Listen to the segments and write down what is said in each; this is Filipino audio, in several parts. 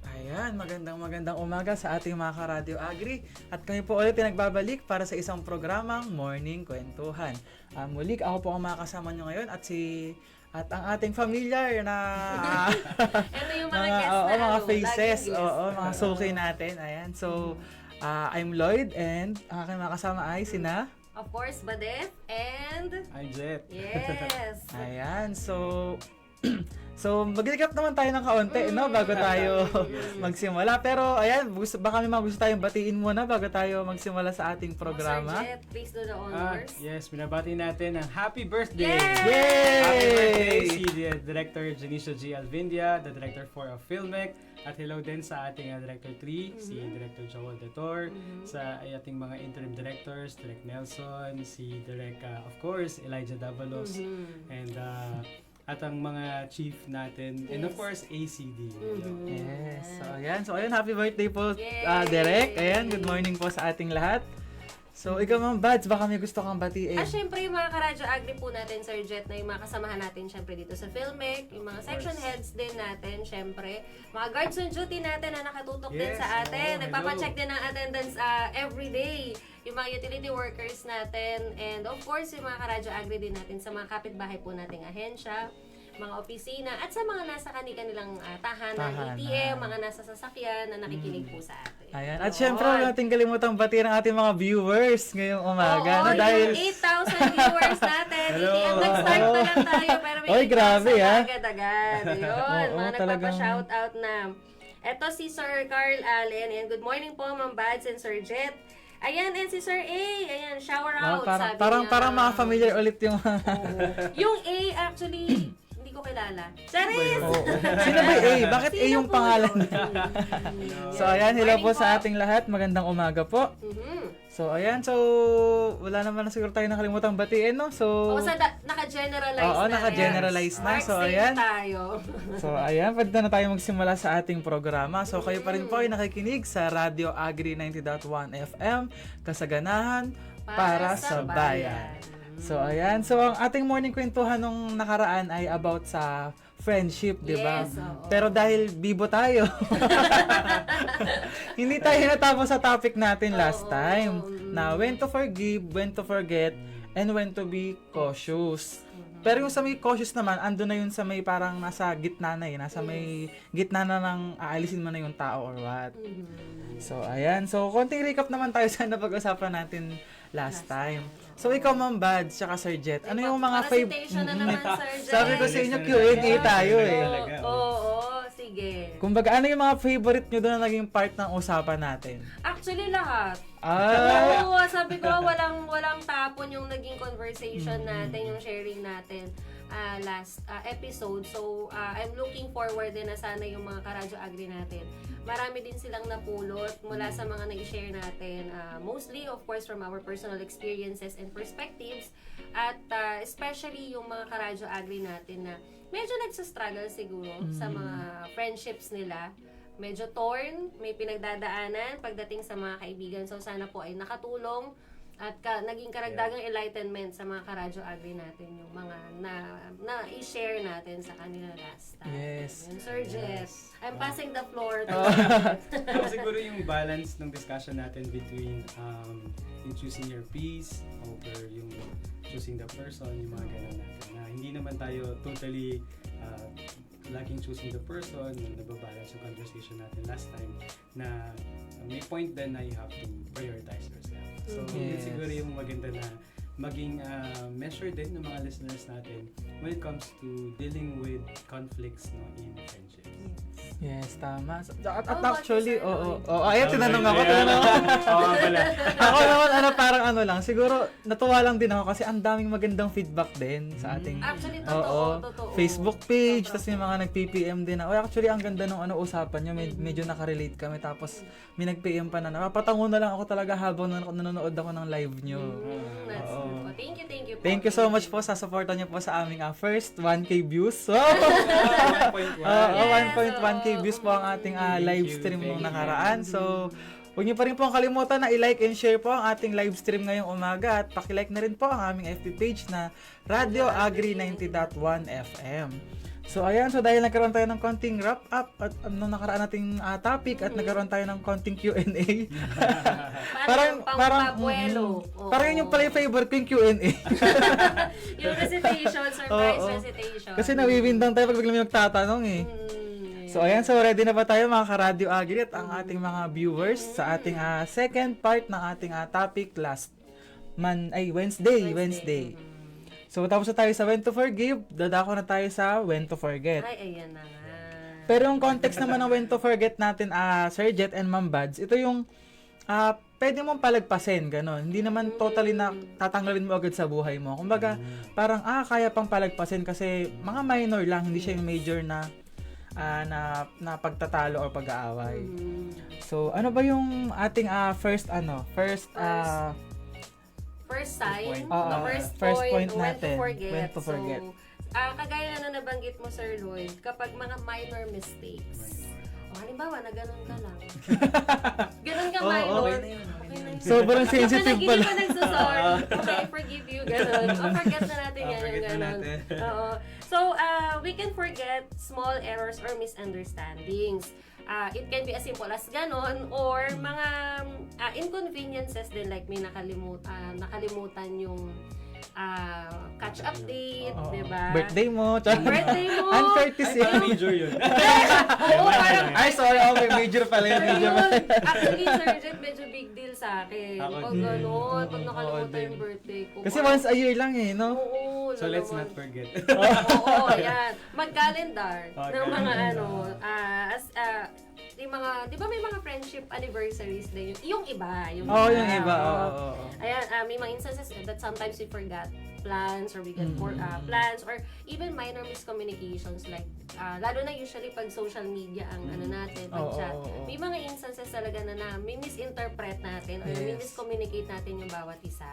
Ayan, magandang umaga sa ating mga ka-Radio Agri. At kami po ulit pinagbabalik para sa isang programang Morning Kwentuhan. Muli, ako po ang makakasama nyo ngayon at ang ating familiar na Ito yung mga guests na mga faces, laging mga suki natin. Ayan, so I'm Lloyd and ang aking makasama ay sina of course, Badef and I'm Jet. yes. Ayan, so mag-recap naman tayo ng kaunti, no, bago tayo magsimula. Pero ayan, baka may mga gusto tayong batiin muna bago tayo magsimula sa ating programa. Sir Jet, please do the honors. Yes, binabati natin ang happy birthday! Yay! Happy birthday si Director Janicio G. Alvindia, the Director 4 of Filmec. At hello din sa ating Director 3, si Director Joel Detor, sa ating mga interim directors, Direk Nelson, si Direk, of course, Elijah Davalos, and at ang mga chief natin, and of course, ACD. Yes. So ayan, happy birthday po, Yay! Derek. Ayan, good morning po sa ating lahat. So, ikaw Ma'am Bads, baka may gusto kang batiin. Syempre yung mga ka-Radyo Agri po natin, Sir Jet, na yung mga kasamahan natin syempre dito sa Filmec, yung mga section heads din natin, syempre. Mga guards on duty natin na nakatutok din Yes, sa atin. oo, Nagpapacheck din ng attendance every day. Yung mga utility workers natin, and of course, yung mga ka-Radyo Agri din natin sa mga kapitbahay po nating ahensya, mga opisina, at sa mga nasa kanilang tahanan, ATM, mga nasa sasakyan na nakikinig po sa atin. Ayan. At syempre, huwag natin kalimutang batiin ang ating mga viewers ngayong umaga. Oo, no? Dahil yung 8,000 viewers natin. ATM, nag-start pa lang tayo, pero may Oy, grabe, 8,000 agad-agad. Yun, Oo, mga talagang- nagpapa-shoutout na. Eto si Sir Carl Allen. Ayan, good morning po, Ma'am Bads and Sir Jet. Ayan, and si Sir A. Ayan, shower out, sabi parang niya. mga familiar ulit yung... Yung A, actually, hindi ko kilala. Charis! Sino ba A? Bakit A Sino yung po pangalan yun? niya? So ayan, hello po sa ating lahat. Magandang umaga po. So, ayan. So, wala naman na siguro tayo nakalimutan batiin, no? So, Naka-generalize Oo, na. naka-generalize na. Mark, So, same ayan. tayo. So, ayan, pwede na tayo magsimula sa ating programa. So, kayo pa rin po ay nakikinig sa Radio Agri 90.1 FM, Kasaganahan para sa Bayan. So, ayan. So, ang ating morning kwentuhan nung nakaraan ay about sa friendship, di ba? Yes, oo. Pero dahil bibo tayo, hindi tayo natapos sa topic natin last Oo. time na when to forgive, when to forget, and when to be cautious. Pero yung sa may cautious naman, ando na yun sa may parang nasa gitna na nasa may gitna na ng aalisin mo na yung tao or what. So, ayan. So, konting recap naman tayo sa napag-usapan natin last time. So, ikaw, Ma'am Bad, tsaka Sir Jet, ano yung mga Presentation na naman, Sir Jet. Sabi ko sa inyo, Q&A tayo eh. Talaga, Oo, sige. Kumbaga, ano yung mga favorite nyo doon na naging part ng usapan natin? Actually, lahat. Ah, Oo, sabi ko, walang tapon yung naging conversation natin, yung sharing natin last episode. So, I'm looking forward din na sana yung mga Karadyo Agri natin. Marami din silang napulot mula sa mga na-share natin. Mostly, of course, from our personal experiences and perspectives. At especially yung mga Karadyo Agri natin na medyo nagsastruggle siguro sa mga friendships nila. Medyo torn, may pinagdadaanan pagdating sa mga kaibigan. So, sana po ay nakatulong at naging karagdagang enlightenment sa mga Karadyo Agri natin yung mga na-i-share natin sa kanila last time. Yes. Yun, Sir Jeff, I'm passing the floor to So, siguro yung balance ng discussion natin between yung choosing your peace over yung choosing the person, yung mga ganun natin. Na hindi naman tayo totally laging choosing the person, nababalance yung conversation natin last time, na may point din na you have to prioritize yourself. So, yun Yes. siguro yung maganda na maging measure din ng mga listeners natin when it comes to dealing with conflicts in friendships. yes, tama. At How about actually, you, Sir oo. Lloyd? Oh, ayun, tinanong ako. Oo pala. Ako naman, parang ano lang. Siguro, natuwa lang din ako kasi ang daming magandang feedback din sa ating Actually, Oo. totoo. Facebook page, Sobra. tapos may mga nag-PPM din na, actually, ang ganda nung usapan nyo, medyo nakarelate kami, tapos may nag-PM pa na, napapatango na lang ako talaga habang nanonood ako ng live nyo. That's Oo. true. Thank you po. Thank you so much po sa supportan nyo po sa aming first 1K views. So, 1.1. Yes, 1.1K oo. views po ang ating Thank live you, stream nung thank you. nakaraan. So, huwag niyo pa rin po kalimutan na i-like and share po ang ating live stream ngayong umaga at paki-like na rin po ang aming FB page na Radio Agri 90.1 FM. So ayan, so dahil nagkaroon tayo ng konting wrap up at nung nakaraan nating topic at nagkaroon tayo ng konting Q&A. Parang parang yun yung pala yung favorite ko yung Q&A. yung recitation, surprise Oo. recitation. Kasi nawibindang tayo pag biglang may nagtatanong eh. So ayan, so ready na ba tayo mga ka-Radio Agri at ang ating mga viewers sa ating second part ng ating topic Wednesday. So tapos na tayo sa when to forgive, dadako na tayo sa when to forget. Ay, ayan na nga. Pero yung context naman ng when to forget natin, Sir Jet and Ma'am Bads, ito yung pwede mong palagpasin, gano'n. Hindi naman totally na tatanggalin mo agad sa buhay mo. Kumbaga, parang kaya pang palagpasin kasi mga minor lang, hindi siya yung major na pagtatalo or pag-aaway. So, ano ba yung ating first sign, first point when natin, to forget. when to forget. So, kagaya na nabanggit mo, Sir Lloyd, kapag mga minor mistakes, halimbawa na ganun ka lang. Ganun ka minor. Okay na yun. Sobrang sensitive Hindi pala. pa nagsasorry. Okay, I forgive you. Ganun. Forget na natin yan. Forget Yung na ganun. natin. Oo. So, we can forget small errors or misunderstandings. It can be as simple as ganon or mga inconveniences din like may nakalimutan yung catch up date, Oo. diba? Birthday mo. Birthday mo. Uncourteous Parang yun. major yun. Oo, parang Ay, sorry. Okay, major pala yun. Medyo Ayun. Actually, Sir Jet, medyo big deal sa akin. Ako Pag din. gano'n, pag Oo nakalimutan din. yung birthday ko. Kasi once a year lang eh, no? Oo, So let's naman. not forget. Oo, ayan. Mag-calendar Oh, ng mga calendar. yung mga, di ba may mga friendship anniversaries din? Yung iba. Oo, yung iba. oo. Oo. Ayan, may mga instances that sometimes we forgot plans or bigger plans or even minor miscommunications like lalo na usually pag social media ang ano natin, pag chat. May mga instances talaga na may misinterpret natin or may miscommunicate natin yung bawat isa.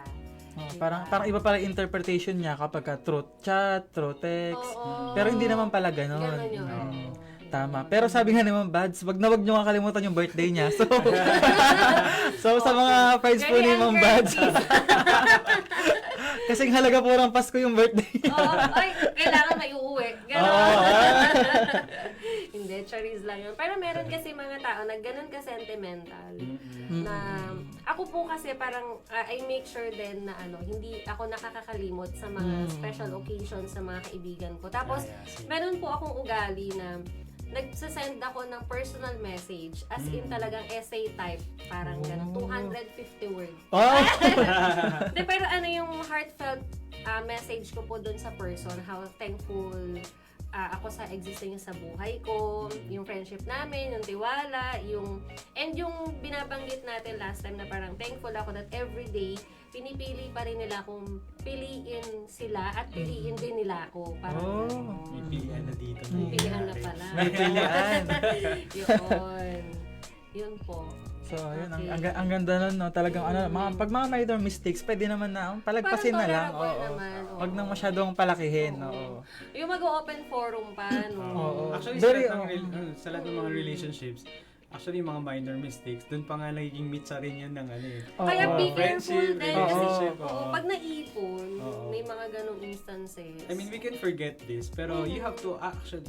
Parang iba pala interpretation niya kapag through chat, through text. Pero hindi naman pala ganun. Ganun yun. Tama. Pero sabi nga naman, Bads, wag nyo nga kalimutan yung birthday niya. So, sa mga friends po ni Ma'am Bads, kasing halaga po ng Pasko yung birthday niya. Ay, kailangan may uuwi. Ganon. Hindi, charis lang yun. Pero meron kasi mga tao na ganun ka-sentimental. Na, ako po kasi parang, I make sure din na hindi ako nakakakalimot sa mga special occasions sa mga kaibigan ko. Tapos, meron po akong ugali na nagsasend ako ng personal message as in talagang essay type. Parang ganun, 250 words. De, pero yung heartfelt message ko po dun sa person, how thankful ako sa existing niya sa buhay ko, yung friendship namin, yung tiwala, yung binabanggit natin last time na parang thankful ako that every day, pinipili pa rin nila kung piliin sila at piliin din nila ako. Parang, may pilihan na dito. may pilihan na pala. May pilihan. Yun po. So, yun. Okay. Ang ganda nun, no? Talagang, pag mga minor mistakes, pwede naman na, palagpasin na lang. Naman, Wag nang masyadong palakihin. Oo. Yung mag-open forum pa, no? Actually, sa lahat ng mga relationships, actually, mga minor mistakes, dun pa nga nagiging mitsa rin yan ng Kaya be careful friendship, din. relationship. Pag naipon, may mga ganong instances. I mean, we can forget this, pero you have to actually,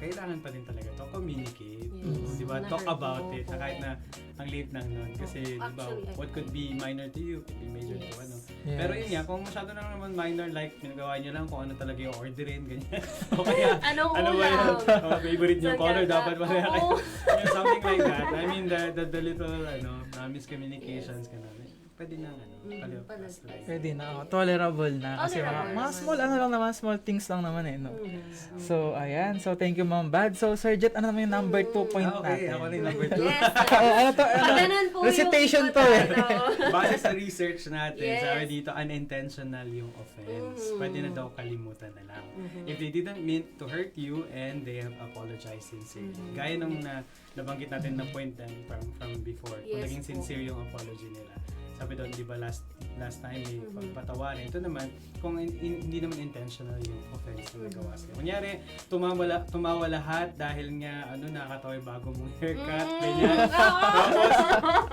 kailangan pa din talaga to communicate. Yes. Diba? Talk about it. Na kahit na ang late nang nun. Kasi, diba, Actually, what could be minor to you, could be major to ano. Yes. Pero yun nga, kung masyado na naman minor, like, pinagawa nyo lang kung ano talaga yung orderin, ganyan. O kaya, Anong ano ba ulam? yung favorite yung color, dapat wala kayo. Oo. Yung something like that. I mean, the little, miscommunications, ganun. Pwede na, palagpas. Pwede na. Tolerable na. Kasi mga small, small things lang naman no? So, ayan. So, thank you, Ma'am Bad. So, Sir Jet, ano naman yung number 2 point Okay, natin? ako na yung number 2. Yes. Ano to? Recitation to Base sa research natin, Yes. sabi dito, unintentional yung offense. Pwede na daw kalimutan na lang. If they didn't mean to hurt you and they have apologized sincerely. Gaya nung nabanggit natin na point from before. Kung Yes naging po. sincere yung apology nila. Sabi doon, di ba last time may pagpatawarin. Ito naman, kung hindi naman intentional yung offense na nagawa sila. Kunyari, tumawa lahat dahil nga, nakakatawa yung bago mong haircut, ganyan. Tapos,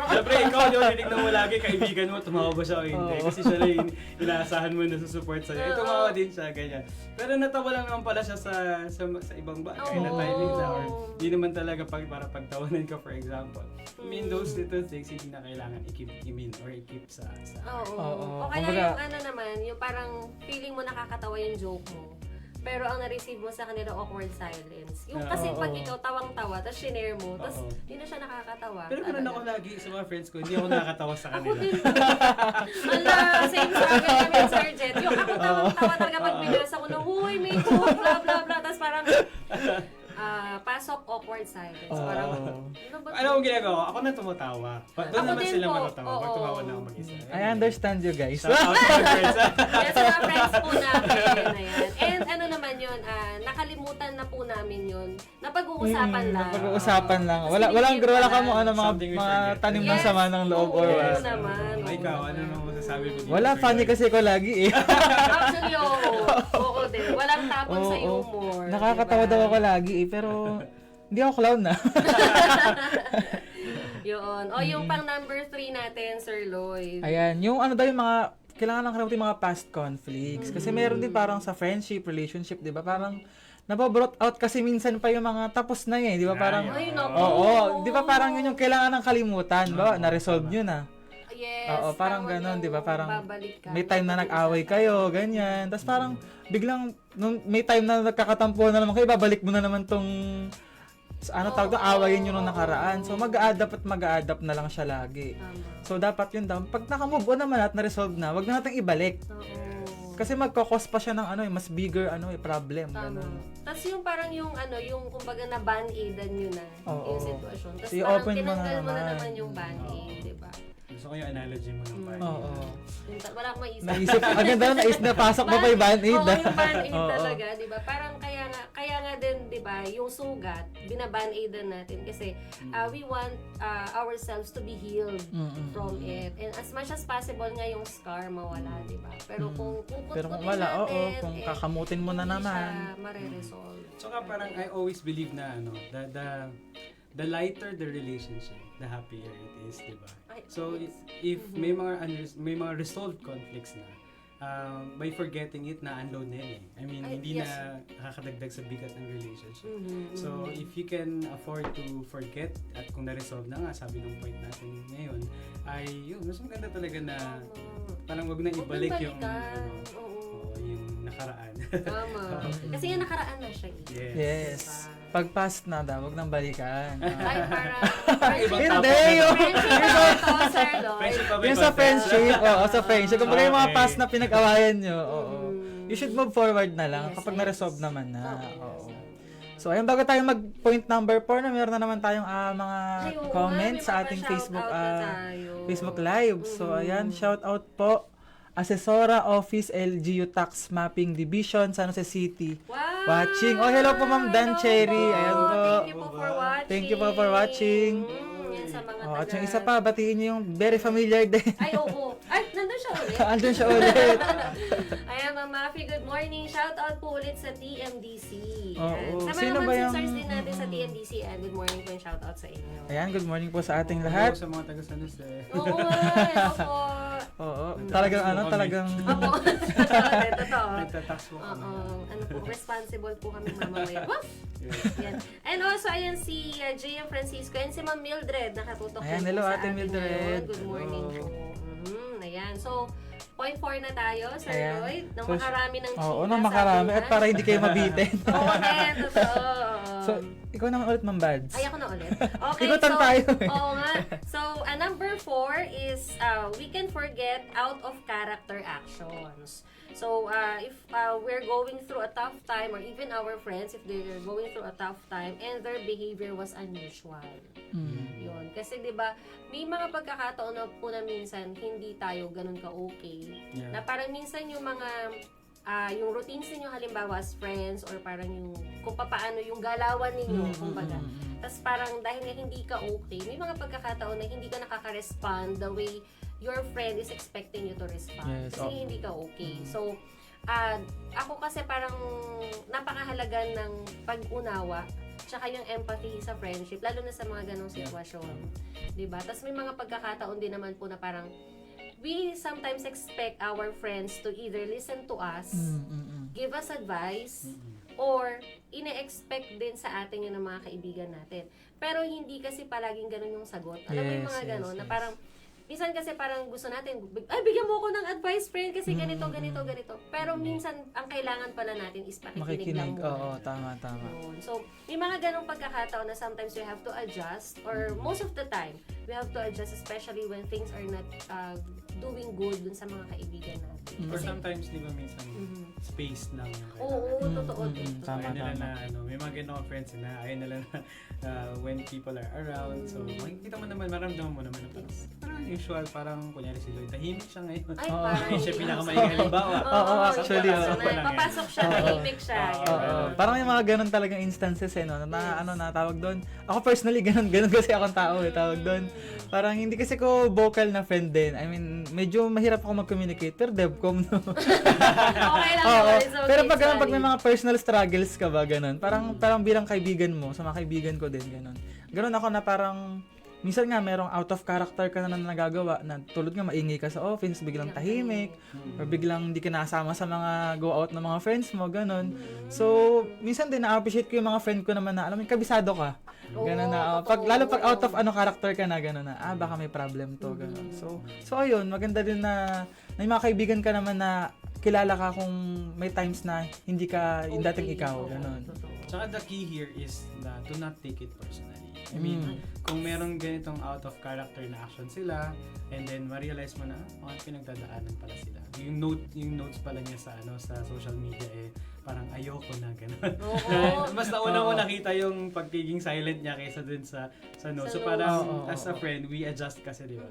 syempre, ikaw yung tinignan mo lagi, kaibigan mo, tumawa ba siya o hindi? Kasi siya lang yung inaasahan mo na susupport sa'yo. Eh, tumawa din siya, ganyan. Pero natawa lang naman pala siya sa ibang bagay na timing sa or hindi naman talaga para pagtawanan ka, for example. I mean, those little things, hindi na kailangan i-mean or i-keep sa Oo. O kaya yung naman, yung parang feeling mo nakakatawa yung joke mo. Pero ang na-receive mo sa kanila, awkward silence. Yung kasi pag ikaw tawang-tawa, tapos shinare mo, tapos hindi na siya nakakatawa. Pero ganun ako lagi sa mga friends ko, hindi ako nakakatawa sa kanila. Ako din. Ala, same struggle namin, Sir Jet. Yung ako tawang-tawa talaga pag binasa ko ng, huy, may joke, blah, blah, blah. Tapos parang, pasok awkward silence. Parang, ano ang ginagawa? Ako na tumatawa. Doon naman sila po. matatawa. Pag tumawa na ako mag-isa. I understand you guys. Shout out to my friends. Yes, mga friends po namin na yan. And ano naman yun, nakalimutan na po namin yun. Napag-uusapan lang. Napag-uusapan lang. Tapos Wala binibigyan ka mo Something we mga forget. tanim ng sama ng loob or Oo what. naman. Ay, ikaw, ano nang masasabi mo dito? Wala, funny kasi ko lagi Actually, oo din. Walang tapon sa humor. Nakakatawa daw ako lagi pero hindi ako clown na. Yun. O yung pang number 3 natin, Sir Lloyd. Ayan, yung daw yung mga, kailangan lang kalimutin yung mga past conflicts. Kasi meron din parang sa friendship, relationship, di ba? Parang, nababrought out kasi minsan pa yung mga tapos na di ba? Parang, Ay, naku. oo, di ba parang yun yung kailangan ng kalimutan, ba? Na-resolve nyo na. Yes. Oo, parang tama ganon, yung di ba? Parang babalik ka. may time na nag-away kayo, ganyan. Tapos parang biglang, may time na nagkakatampo na naman kayo, babalik mo na naman tong, tawag doon, awayin nyo nung nakaraan. So mag-a-adapt na lang siya lagi. Tama. So dapat yun daw, pag naka-move on naman at na-resolve na, wag na natin ibalik. Oo. Kasi magkakos pa siya ng mas bigger problem. Tama. Ganun. Tapos yung parang yung yung kumbaga na band-aidan nyo na Oo. yung sitwasyon. Tapos So, parang i-open mo na tinanggal mo na naman. naman yung band-aid, di ba? Gusto ko yung analogy mo ng band-aid. Oo. Wala akong maisip. Naisip, ang ganda na pasok mo pa yung band-aid. Oo, yung band-aid Oo. talaga, di ba? Parang kaya nga din, di ba, yung sugat, binaband-aidan natin kasi we want ourselves to be healed from it. And as much as possible nga yung scar mawala, di ba? Pero kung Pero kung kung wala, natin, oo, kung kakamutin mo na hindi naman. siya mare-resolve. Tsaka parang I always believe na the lighter the relationship, the happier it is, di ba? Ay, So yes. if may mga resolved conflicts na, by forgetting it, na-unload na yan eh. I mean, Ay, hindi yes. na nakakadagdag sa bigat ng relationship. Mhm, So, mhm. if you can afford to forget, at kung na-resolve na nga, sabi ng point natin ngayon, ay yun, mas maganda talaga na parang wag na Huwag ibalik nang yung, balikan. ano, Oo. yung nakaraan. Tama. Kasi nga nakaraan na siya eh. Yes. Pag past na daw, huwag nang balikan. Ay, parang... Ibang Hindi, topic na yung- Friendship ba ito, Sir Lloyd? Friendship pa ba Yung ito? sa friendship, oo, sa friendship. Kung yung mga Okay. past na pinag-awayan nyo, oo. Mm. You should move forward na lang Yes, kapag yes. na-resolve naman na. Oo. Oo. So, ayun, bago tayo mag-point number 4 na meron na naman tayong mga Ay, oo comments nga, sa may ating mga Facebook shoutout na tayo. Facebook Live. So, ayan, shout out po. Asesora Office LGU Tax Mapping Division, San Jose City. Wow! Watching. Oh, hello po, Ma'am Dan Hello Cherry. po. Ayan po. Thank you po for watching. Thank you po for watching. Yan sa mga Oh, at taga... yung isa pa, batiin niyo yung very familiar din. Ay, oo. Ay, nandun siya ulit. Andun siya ulit. Ayan, Ma'am Mafi, good morning. Shout out po ulit sa TMDC. Yan. Oo. Sa mga Sino ba yung- sisters din natin sa TMDC, and good morning po yung shout out sa inyo. Ayan, good morning po sa ating Hello lahat. sa mga taga San Jose. Oo nga, hello po. Oo, talagang ano, talagang... Opo. Totoo. Nagtatax mo kami. Oo. Ano po, responsible po kami mamamaya. Wah! Yes. Yan. And also, ayan si JM Francisco and si Ma'am Mildred, nakatutok Ayan, din po hello, sa Ate atin Mildred. ngayon. Good morning Hello. po. Ayan. So, point 4 na tayo, Sir Ayan. Lloyd. Nang So, makarami ng chika. Oo, nang makarami. At para hindi kayo mabitin. Oo, din. Totoo. So, ikaw naman ulit, Ma'am Bads. Ay, ako na ulit. Okay, Ikutan so, tayo eh. Oo nga. So, number 4 is we can forget out of character actions. So, if we're going through a tough time, or even our friends, if they're going through a tough time and their behavior was unusual. Yun. Kasi 'di ba, may mga pagkakataon na po na minsan hindi tayo ganun ka-okay. Yeah. Na parang minsan yung mga yung routines ninyo halimbawa as friends or parang yung kung paano yung galawan ninyo, kumbaga. Tapos parang dahil nga hindi ka okay, may mga pagkakataon na hindi ka nakaka-respond the way your friend is expecting you to respond. Yes, Kasi okay. hindi ka okay. So, ako kasi parang napakahalaga ng pag-unawa tsaka yung empathy sa friendship, lalo na sa mga ganong sitwasyon. Diba? Tapos may mga pagkakataon din naman po na parang we sometimes expect our friends to either listen to us, give us advice, or ine-expect din sa atin yun ng mga kaibigan natin. Pero hindi kasi palaging ganun yung sagot. Alam mo yung Yes, mga yes, ganun na yes. parang minsan kasi parang gusto natin, ay, bigyan mo ako ng advice, friend, kasi ganito, ganito, ganito. Pero minsan, ang kailangan pala natin is pakikinig lang Makikinig. muna. Oo, tama. Yun. So, may mga ganong pagkakataon na sometimes we have to adjust, or most of the time, we have to adjust, especially when things are not doing good dun sa mga kaibigan natin. Or Kasi, sometimes, di ba, minsan, space lang yung kailangan. oo, totoo. Tama. Ayaw nila na, may mga ganong friends na ayaw nila na when people are around. So, makikita mo naman, maramdaman mo naman na parang usual, parang kunyari si Lloyd, tahimik siya ngayon. Ay, Oo. parang Hindi siya pinakamaling halimbawa. Oo, actually, oo. Papasok siya, Oo. tahimik siya. Oo. Ganun. Parang may mga ganun talagang instances eh, no? Na ano na tawag doon. Ako personally, ganun kasi akong tao eh, tawag doon. Parang hindi kasi ko vocal na friend din. I mean, medyo mahirap ako mag-communicate, pero devcom, no? Okay lang Oo. naman. It's okay, Pero pag ganun, pag sorry. may mga personal struggles ka ba, ganun. Parang bilang kaibigan mo, sa mga kaibigan ko din, ganun. Ganun ako na parang, minsan nga merong out of character ka na nagagawa, na tulad nga maingay ka sa office, biglang tahimik, or biglang hindi ka nasama sa mga go out ng mga friends mo, ganun. So, minsan din na-appreciate ko yung mga friend ko naman na, alam mo, kabisado ka. Ganun na. totoo. Lalo pag out of character ka na, ganun na, baka may problem to, ganun. So ayun, maganda din na may mga kaibigan ka naman na kilala ka kung may times na hindi ka yung dating ikaw, ganun. Tsaka the key here is na do not take it personally. I mean, kung merong ganitong out of character na action sila, and then ma-realize mo na, pinagdadaanan pala sila. Yung notes pala niya sa sa social media parang ayoko na gano'n. Oo. Mas nauna ko nakita yung pagiging silent niya kaysa dun sa no. Sa So no. parang Oo, as a oo. friend, we adjust kasi, di ba?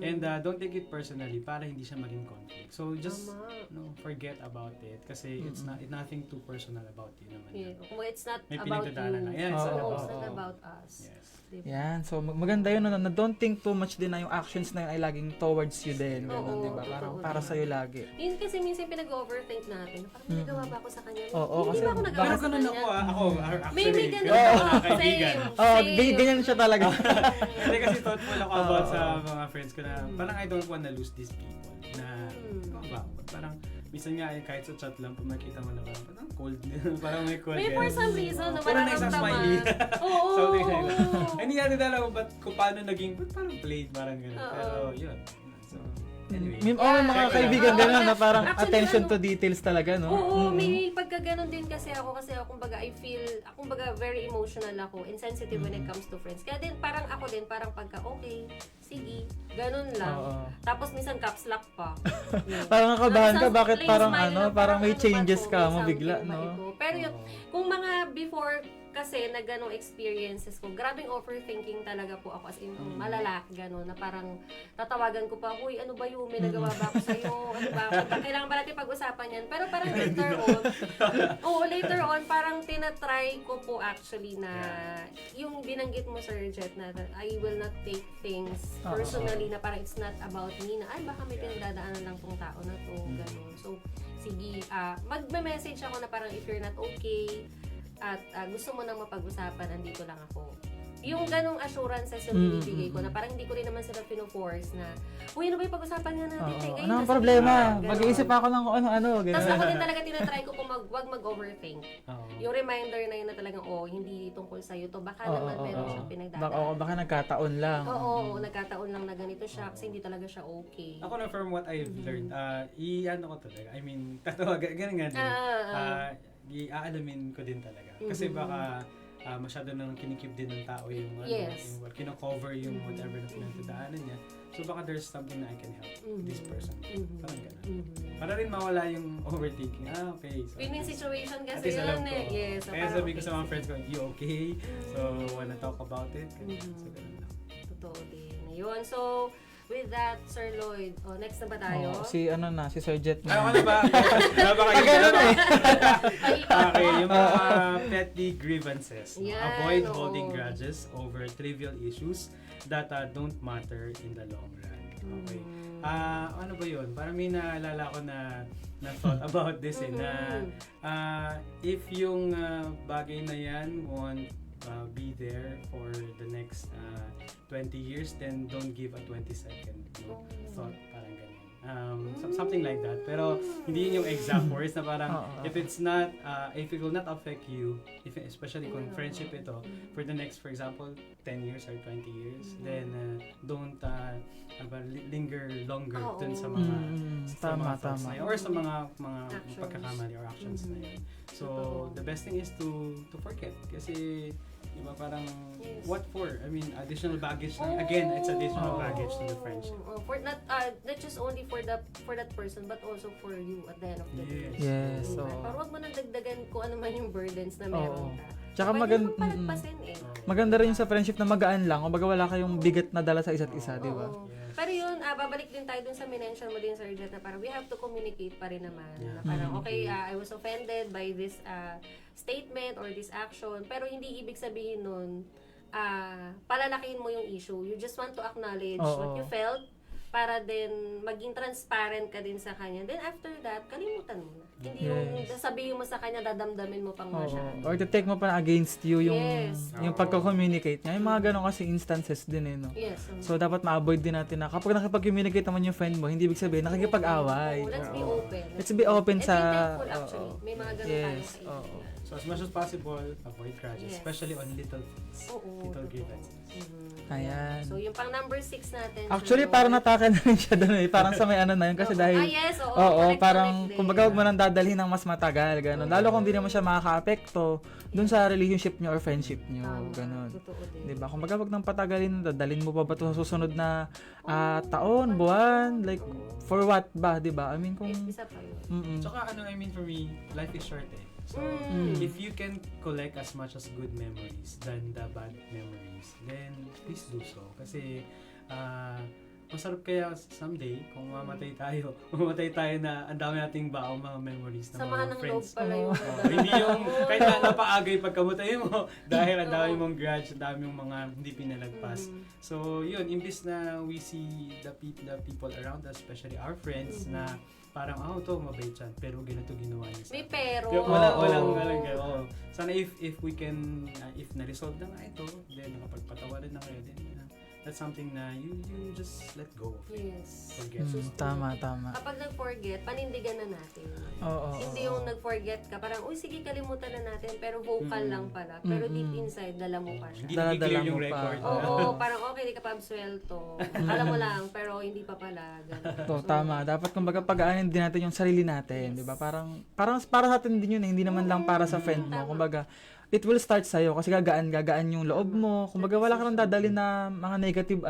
And don't take it personally para hindi siya maging conflict. So just Tama. forget about it kasi it's nothing too personal about you naman. Yeah. Kung it's not May about you. pinagdadaanan lang. Yeah, it's Oo, not Oo, about it's not oo. about us. Yes. Diba? Yan. So, maganda yun, no, na don't think too much din na yung actions na yun ay laging towards you din. Ganun, Oo, di ba? Parang totoo para naman. sa'yo lagi. Yun kasi minsan pinag-overthink natin. Parang may nagawa ba ako sa kanya? Oo, Hindi kasi ba ako nagawa Pero sa ganun kanya? ako Ako, actually, May ganun ganun ako. ako na kaibigan. Same. Ganyan siya talaga. Hindi kasi thoughtful ako about Oo. sa mga friends ko na parang I don't wanna lose these people na parang minsan nga kahit sa chat lang pag makita mo na parang cold parang may cold May for some reason na parang isang smiley. mararamdaman. Oo. Something like that. Hindi natin alam kung paano naging parang played parang gano'n. Oo. Pero yun. So anyway. May mga Yeah. kaibigan ganun na parang Actually, attention ano, to details talaga, no? Oo, may pagkaganon din kasi ako kumbaga I feel, kumbaga very emotional ako and sensitive when it comes to friends. Kaya din parang ako din, parang pagka okay, sige, ganun lang. Oo. Tapos minsan caps lock pa. Yun. Parang nakabahan ka, Tapos bakit plain parang smile ano, lang, parang may ano ba changes to? ka May mo bigla, something ba no? ito? Pero yun, kung mga before kasi na ganong experiences ko, grabing overthinking talaga po ako as in malalaki gano'n na parang tatawagan ko pa, uy, ano ba yun? May nagawa ba ako sa'yo? Ano ba? Kailangan ba natin pag-usapan yan? Pero parang later on, later on, parang tinatry ko po actually na yung binanggit mo, Sir Jet, na I will not take things personally na parang it's not about me, na ay, baka may pinagdadaanan lang tong tao na to, gano'n. So, sige, magme-message ako na parang if you're not okay, at gusto mo nang mapag-usapan, andito lang ako. Yung ganong assurances yung binibigay ko na parang hindi ko rin naman sila pino-force na, uy, ano ba yung pag-usapan nga natin? Ngayon, Ano ang nasa problema? ganon. Mag-iisip ako ng kung ano-ano. Tapos Ganun. ako din talaga tinatry ko kung wag mag-overthink. Oo. Yung reminder na yun na talagang, hindi tungkol sa'yo to. Baka naman meron siyang pinagdadaan. Baka nagkataon lang. Oo, nagkataon lang na ganito siya kasi hindi talaga siya okay. Ako na from what I've learned, i-ano ko talaga. I mean, tatawagan, ganun nga din. I-aalamin ko din talaga. Kasi baka masyado nang kinikip din ng tao yung, Yes. yung kino-cover yung whatever na pinagdadaanan niya. So baka there's something na I can help this person. Parang ganun. Para rin mawala yung overthinking. Okay. So, Win-win situation at kasi least alam yun ko. eh. Yes. so Kaya parang sabi ko okay. sa mga friends ko, you okay? So, wanna talk about it? Ganun. So, ganun lang. Totoo din. Ayun. So, with that, Sir Lloyd, next na ba tayo? Si Sir Jet Ano na. ka na ba? Wala ba kayo? Ganun eh. Ay, Okay, yung mga petty grievances. No? Yan, Avoid oo. holding grudges over trivial issues that don't matter in the long run. Okay. Ano ba yun? Parang may naalala ko na thought about this na if yung bagay na yan won't be there for the next 20 years, then don't give a 20-second thought. Parang ganyan. Something like that. Pero hindi yun yung exact words na parang if it's not, if it will not affect you, especially kung friendship ito, for the next, for example, 10 years or 20 years, then don't linger longer dun sa mga Tama, thoughts tama. na yun, or sa mga Actions. pagkakamali or actions na yun. So, the best thing is to forget. Kasi, di ba parang, what for? I mean, additional baggage na. Again, it's additional baggage to the friendship. For not just only for that person, but also for you at the end of the day. Yes. So, Parang wag mo nang dagdagan kung ano man yung burdens na meron ka. Tsaka Pwede maganda, mo palagpasin eh. maganda rin yung sa friendship na magaan lang. Kumbaga wala kayong bigat na dala sa isa't isa, di ba? Oo. Pero yun, babalik din tayo dun sa minention mo din, Sir Jet, na parang we have to communicate pa rin naman. Na parang, okay, I was offended by this statement or this action, pero hindi ibig sabihin nun, palalakihin mo yung issue. You just want to acknowledge what you felt para din maging transparent ka din sa kanya. Then after that, kalimutan mo na. Hindi yung sasabihin mo sa kanya, dadamdamin mo pang masyado. Or to take mo pa against you yung Yes. yung pagko-communicate niya. Yung mga ganun kasi instances din eh, no? Yes. So, dapat ma-avoid din natin na kapag nakipag-communicate naman yung friend mo, hindi ibig sabihin nakikipag-away. Let's be open. Let's be open And sa... be thankful actually. May mga ganun tayong Yes. kaibigan. So, as much as possible, avoid grudges, Yes. especially on little things, Oo, little totoo. grievances. Ayan. So, yung pang number 6 natin. Actually, Sir parang Lloyd. natake na rin siya doon eh. Parang sa may ano na yun. Kasi dahil... yes, oo. Oo, Connect parang din. kumbaga huwag mo nang dadalhin ng mas matagal, gano'n. Lalo kung di naman siya makaka-apekto dun sa relationship niyo or friendship niyo, Tama, gano'n. Totoo din. 'Di ba? Kumbaga wag nang patagalin, dadalhin mo pa ba 'to sa susunod na taon, buwan, like, for what ba, di ba? I mean, kung... Isa pa yun. Mm-mm. Tsaka I mean for me, life is short eh. So, if you can collect as much as good memories than the bad memories, then please do so. Kasi, masarap kaya someday kung mamatay tayo na ang dami nating baong mga memories ng Samahan mga ng loob friends. pala yung Hindi yung kahit na napaagay pagkamatay mo dahil ang dami mong grudge, ang dami mong mga hindi pinalagpas. So, yun, imbis na we see the people around us, especially our friends, na parang, to, mabait siya, pero ganito ginawa niya sa May pero. walang gano'n. Sana if we can, if na-resolve na nga ito, then nakapagpatawarin na kayo, then that's something na you just let go of it. Yes. Forget. Tama. Kapag nag-forget, panindigan na natin. Oo. Hindi yung nag-forget ka, parang, uy, sige, kalimutan na natin, pero vocal lang pala. Pero deep inside, dala mo pa siya. Hindi Dala-dala nag-clear mo yung pa. record. Oo, parang okay, di ka pa absuelto. Alam mo lang, pero hindi pa pala. Ganun. To, tama. Dapat kumbaga pag-aanin din natin yung sarili natin, 'di ba? Parang para sa atin din 'yun, hindi naman lang para sa friend mo. Kumbaga, it will start sa'yo kasi gagaan yung loob mo. Kumbaga wala ka nang dadalhin na mga negative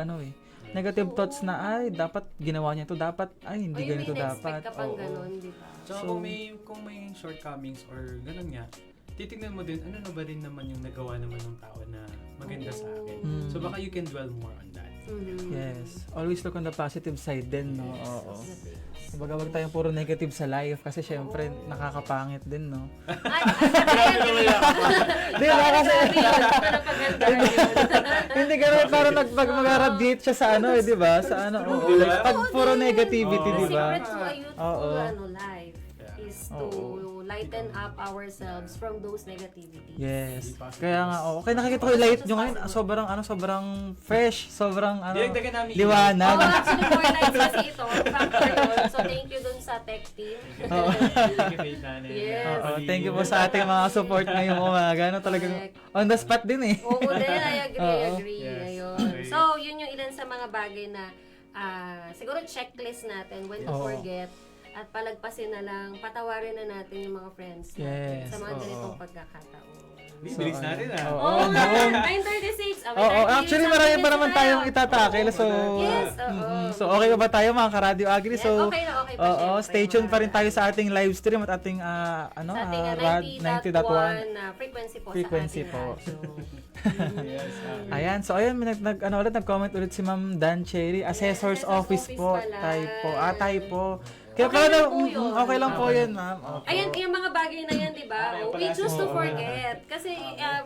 negative thoughts na ay dapat ginawa niya to, dapat ay hindi ganito dapat. ka pang ganun, di ba? Tsaka kung may shortcomings or ganun nga, titignan mo din, ano na ba rin naman yung nagawa naman ng tao na maganda sa akin. So baka you can dwell more on that. Yes. Always look on the positive side din, no? Oo. Kumbaga wag tayong puro negative sa life kasi syempre nakakapangit din, no? Di ba kasi hindi ganun parang mag-radiate siya sa di ba? Sa oo. Like, pag puro negativity, di ba? Secret to a youthful life is to lighten up ourselves from those negativities. Yes. Kaya nga, okay, nakikita ko yung light nyo ngayon. Sobrang fresh, sobrang Dinagdagan namin liwanag. Actually, 4 nights kasi ito. Factor yun. So, thank you dun sa tech team. Yes. Oo, thank you po sa ating mga support ngayong umaga. Talagang on the spot din eh. Oo din, I agree. Yes. Ayun. Okay. So, yun yung ilan sa mga bagay na siguro checklist natin when to forget. At palagpasin na lang, patawarin na natin yung mga friends natin Yes, sa mga oo. ganitong pagkakataon. Bilis natin Oo, 9:36. Actually marami pa naman tayong itatakil. So, Yes, oo. so okay ba tayo mga ka-Radio Agri? Yes, So, okay pa, stay tuned pa rin tayo sa ating live stream at ating sa ating Rad 90.1 frequency po. sa ating radyo. Yes. Ayan, so ayun, nag-comment ulit si Ma'am Dan Cherry, Assessor's Office po, pala. tayo po. Kaya Okay pala, lang po yun. okay lang po yun, ma'am. Okay. Ayan, yung mga bagay na yan, di ba? We choose to forget. Kasi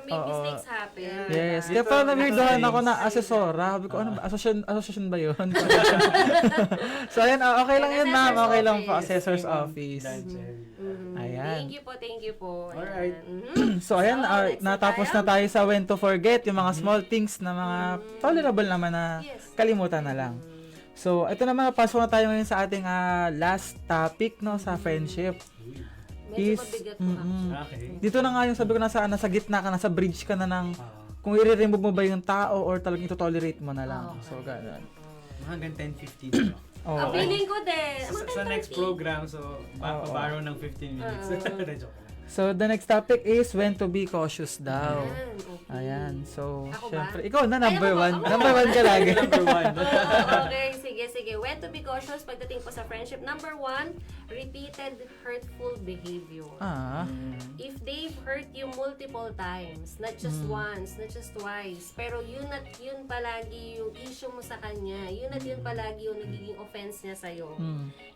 may Oo. mistakes happen. Yes, kaya pala nabirdohan ako na asesora. Sabi ko, ano ba, association ba yun? So ayan, okay lang yun, ma'am. Okay lang po, Assessor's Office. Ayan. Thank you po. Alright. So ayan, next na natapos tayo. na tayo sa when to forget, yung mga small things na mga tolerable naman na Yes. kalimutan na lang. So, ito naman, pasok na tayo ngayon sa ating last topic, no, sa friendship. Medyo mabigat po. Okay. Dito na nga yung sabi ko, nasa gitna ka, nasa bridge ka na ng, kung i-remove mo ba yung tao or talagang ito-tolerate mo na lang. So, gano'n. Hanggang 10:15 na. Oh, Feeling ko din. Sa next program, so papabarrow ng 15 minutes. Joke lang. So, the next topic is when to be cautious daw. Okay. Ayan. So, Ako ba? syempre, ikaw na number Ay, one. ako. Number one ka lagi. Number 1. Okay, sige. When to be cautious pagdating po sa friendship. Number 1, repeated hurtful behavior. If they've hurt you multiple times, not just once, not just twice, pero yun at yun palagi yung issue mo sa kanya, yun at yun palagi yung nagiging offense niya sa'yo.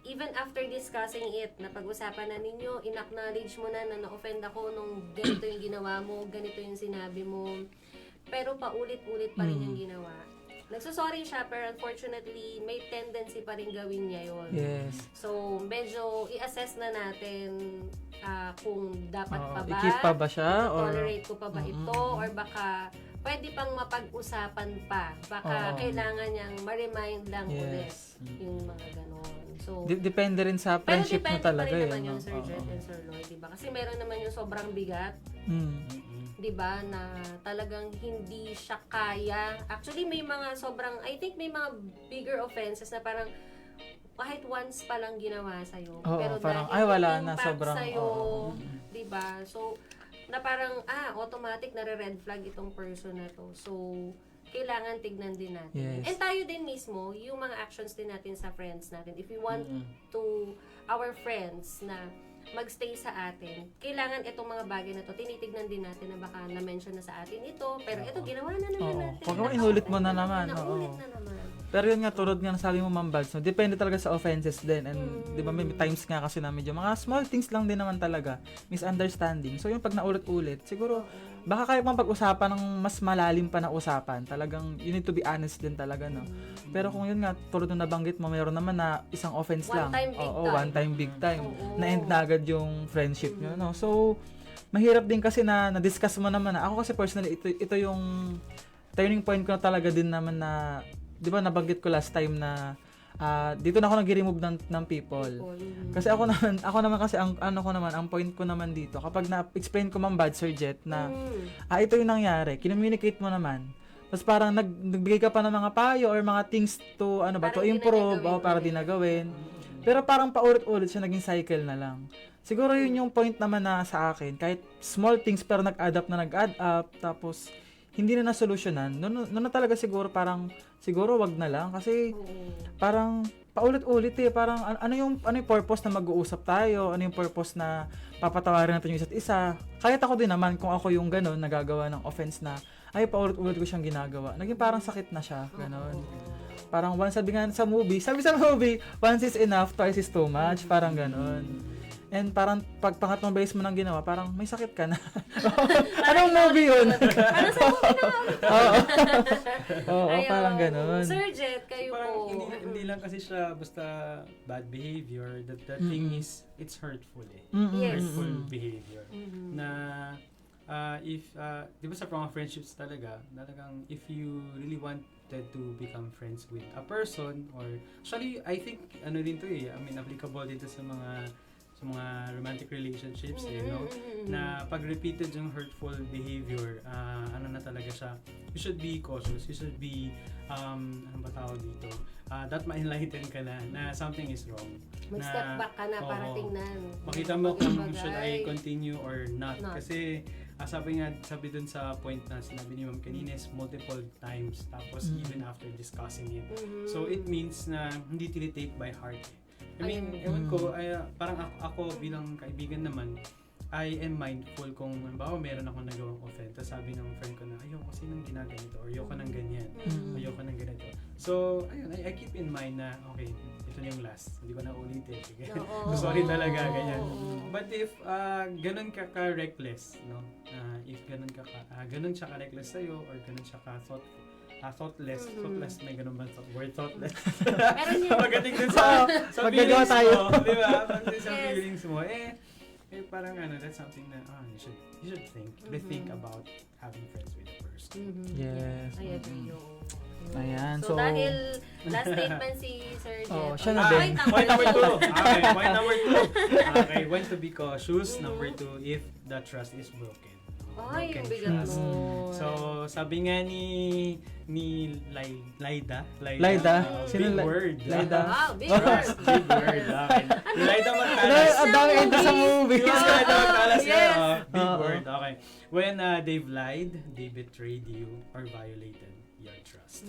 Even after discussing it, napag-usapan na ninyo, in-acknowledge mo na na-offend ako nung ganito yung ginawa mo, ganito yung sinabi mo, pero paulit-ulit pa rin yung ginawa. Nagsusorry siya, pero unfortunately, may tendency pa rin gawin niya yon. Yes. So, medyo i-assess na natin kung dapat pa ba, I-keep pa ba siya? Or, tolerate ko pa ba ito, or baka pwede pang mapag-usapan pa. Baka kailangan niyang ma-remind lang ulit yung mga ganon. So, depende rin sa pero friendship mo depende talaga. pa rin eh, naman no? yung Sir Jet and Sir Lloyd, diba? Kasi meron naman yung sobrang bigat, diba, na talagang hindi siya kaya. Actually, may mga I think may mga bigger offenses na parang kahit once pa lang ginawa sa'yo. Oo, pero parang, dahil ay, wala yung na, impact sobrang, sa'yo, oo. diba? So, na parang, automatic nare-red flag itong person na to. So, kailangan tignan din natin. Yes. And tayo din mismo, yung mga actions din natin sa friends natin. If we want to our friends na magstay sa atin, kailangan itong mga bagay na to, tinitignan din natin na baka na-mention na sa atin ito, pero ito ginawa na naman Oo. natin. Huwag mo inulit mo na naman. Naulit Oo. na naman. Pero yun nga, tulad nga sabi mo, Ma'am Bads, no, depende talaga sa offenses din. And di ba may times nga kasi na medyo mga small things lang din naman talaga. Misunderstanding. So yung pag naulit-ulit, siguro, baka kaya pang pag-usapan ng mas malalim pa na usapan. Talagang, you need to be honest din talaga, no? Pero kung yun nga, tulad ng nabanggit mo, mayroon naman na isang offense One lang. time, big Oo, time. one time, big time. Oo. Na-end na agad yung friendship nyo, no? So, mahirap din kasi na na-discuss mo naman na, ako kasi personally, ito yung turning point ko na talaga din naman na, di ba nabanggit ko last time na dito na ako nag-remove ng people. Kasi ako naman kasi ang ang point ko naman dito kapag na-explain ko Ma'am Bad Sir Jet na ito yung nangyari, kinommunicate mo naman. Tapos parang nagbigay ka pa ng mga payo or mga things to Parang to improve para di na gawin. Pero parang paulit-ulit siya, naging cycle na lang. Siguro yun yung point naman na sa akin, kahit small things pero nag-add up, tapos hindi na nasolusyonan, noon na talaga siguro wag na lang kasi parang paulit-ulit parang ano yung purpose na mag-uusap tayo, ano yung purpose na papatawarin natin yung isa't isa. Kahit ako din naman kung ako yung gano'n nagagawa ng offense na ay paulit-ulit ko siyang ginagawa. Naging parang sakit na siya, gano'n. Parang sabi sa movie, once is enough, twice is too much, parang gano'n. And parang pag pangatlong beses mo nang ginawa, parang may sakit ka na. Anong movie yun? Ano sa movie na? Oo, parang ganun. Sir Jet, kayo Parang po. hindi lang kasi siya basta bad behavior. The thing is, it's hurtful eh. Yes. Hurtful behavior. Na di ba sa mga friendships talagang if you really wanted to become friends with a person or actually I think din to I mean applicable dito sa mga romantic relationships no? Na pag repeated yung hurtful behavior, na talaga siya, you should be cautious, you should be ano ba tawag dito, that ma-enlighten ka na something is wrong. Mag-step back ka na para tingnan. Makita mo kung Bagay. should I continue or not. Kasi sabi dun sa point na sinabi ni Ma'am kanina is multiple times tapos even after discussing it. So it means na hindi tinitake by heart. I mean, ewan ko, parang ako bilang kaibigan naman, I am mindful kung halimbawa meron akong nagawang offense. Tapos sabi ng friend ko na, ayoko kasi nang ginaganito or ayoko nang ganyan. Ayoko nang ganito. So, ayun, I keep in mind na, okay, ito na yung last. Hindi ko na ulitin. Sige. Sorry talaga, ganyan. But if ganun ka ka-reckless, no? If ganun siya ka-reckless sa'yo or ganun siya ka-thoughtful, thoughtless, may ganun ba word thoughtless? Meron yan. Pagdating dun sa Magagawa feelings tayo. mo, di ba? Pagdating sa Yes. feelings mo, parang that's something na, you should rethink about having friends with a person. Yes. I agree. Ayan, So, dahil last statement si Sir Jet. Oh, siya na din. Point number 2. Okay, point number 2. Okay, when to be cautious. Number 2, if the trust is broken. Ay, yung Broken bigat trust. mo. So, sabi nga ni Laida. Sino Big word. Laida? Wow, big word. Big word. Okay. Laida Magtalas. Ang dami ito sa movie. Yes, Laida Magtalas. Yes. Big word. Okay. When they've lied, they betrayed you or violated your trust.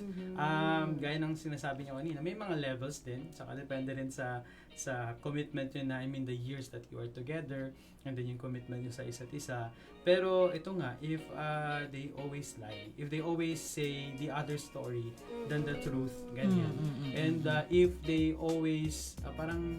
Gaya ng sinasabi niyo kanina, may mga levels din. Saka depende rin sa commitment nyo na, I mean, the years that you are together, and then yung commitment nyo sa isa't isa. Pero ito nga, if they always lie, if they always say the other story than the truth, ganyan. And if they always parang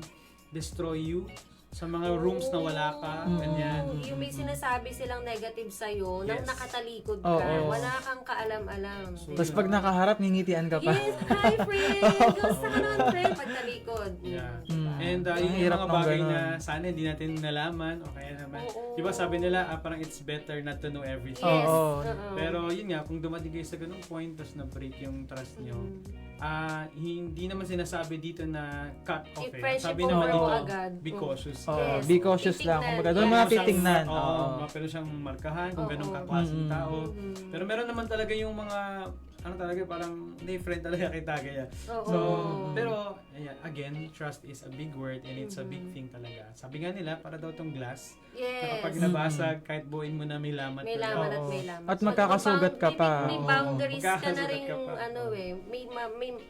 destroy you sa mga rooms na wala ka, ganyan. Yung may sinasabi silang negative sa'yo, nang Yes. nakatalikod ka, Oo. wala kang kaalam-alam. So, Tapos pag nakaharap, ngingitian ka pa. Yes, hi friend! Gusto ka naman friend pag talikod. Yeah. Diba? And Ang yung hirap mga ng bagay ganun. na sana hindi natin nalaman, o kaya naman, Oo. di ba sabi nila, parang it's better not to know everything. Yes. Oo. Pero yun nga, kung dumating kayo sa ganung point, tapos na-break yung trust nyo, hindi naman sinasabi dito na cut off If eh. friendship Sabi over naman mo dito, agad. be cautious. Oo, Yes. be cautious lang. Titignan. Kumbaga, doon mo Yes. na titignan. Oo. Pero siyang markahan kung Oo. ganun kaklaseng Mm-mm. tao. Pero meron naman talaga yung mga ano talaga, parang hindi friend talaga kita kaya. Oo. So, pero, ayan, again, trust is a big word and it's a big thing talaga. Sabi nga nila, para daw tong glass, na Yes. kapag nabasag, kahit buuin mo na may lamat. May na laman daw. at Oo. may laman. At magkakasugat ka pa. May Oo. boundaries ka na Magkakasugat rin, ka pa. ano eh. May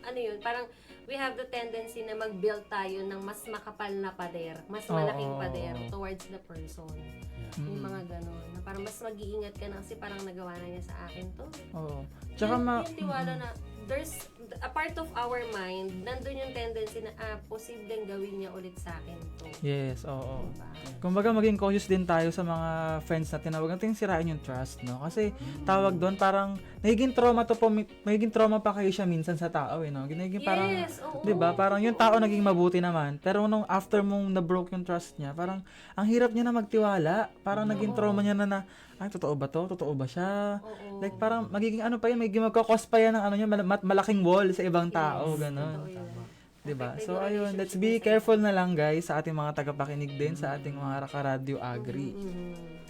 ano yun, parang we have the tendency na mag-build tayo ng mas makapal na pader, mas malaking Oo. pader towards the person. Yeah. Yung mga ganon. Na parang mas mag-iingat ka na kasi parang nagawa na niya sa akin to. Oo. Tsaka Yung tiwala na there's a part of our mind, nandun yung tendency na posibleng gawin niya ulit sa akin to. Yes, oo. Diba? Kumbaga maging cautious din tayo sa mga friends natin na huwag natin sirain yung trust, no? Kasi tawag doon parang nagiging trauma pa kayo siya minsan sa tao, no? Nagiging parang, Yes, oo. 'di ba? Parang yung tao naging mabuti naman, pero nung after mong na-broke yung trust niya, parang ang hirap niya na magtiwala. Parang naging trauma niya na ay, totoo ba to? Totoo ba siya? Oo. Like parang magiging ano pa yan, magiging magkakos pa yan ng ano niya, malaking wall sa ibang tao, Yes, ganun. totoo yun. 'Di ba? Affected So yung ayun, let's relationship be mo sa- careful na lang guys sa ating mga tagapakinig din, sa ating mga Radyo Agri.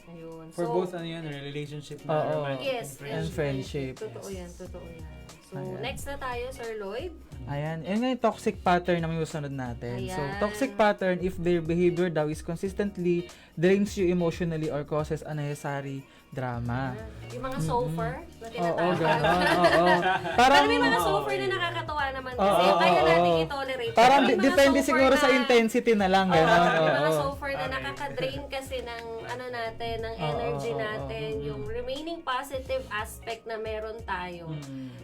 Ayun. For So, both, ano yan, relationship na, Oo. romantic yes, and friendship. Totoo yan, totoo yan. So, Ayan. next na tayo, Sir Lloyd. Ayan, yun nga yung toxic pattern na may susunod natin. So, Ayan. toxic pattern if their behavior daw is consistently drains you emotionally or causes unnecessary drama. Yung mga sofer na Oo, tinatawag. gano'n. Oo. Pero Parang, may mga sofer na nakakatawa naman kasi Oo, kaya oo, natin oo. i-tolerate. parang Pero may mga depende sofer siguro sa na- intensity na lang. Oo, Gano'n. may mga Oo. sofer na nakaka-drain kasi ng ano natin, ng Oo, energy oo, oo. natin, yung remaining positive aspect na meron tayo.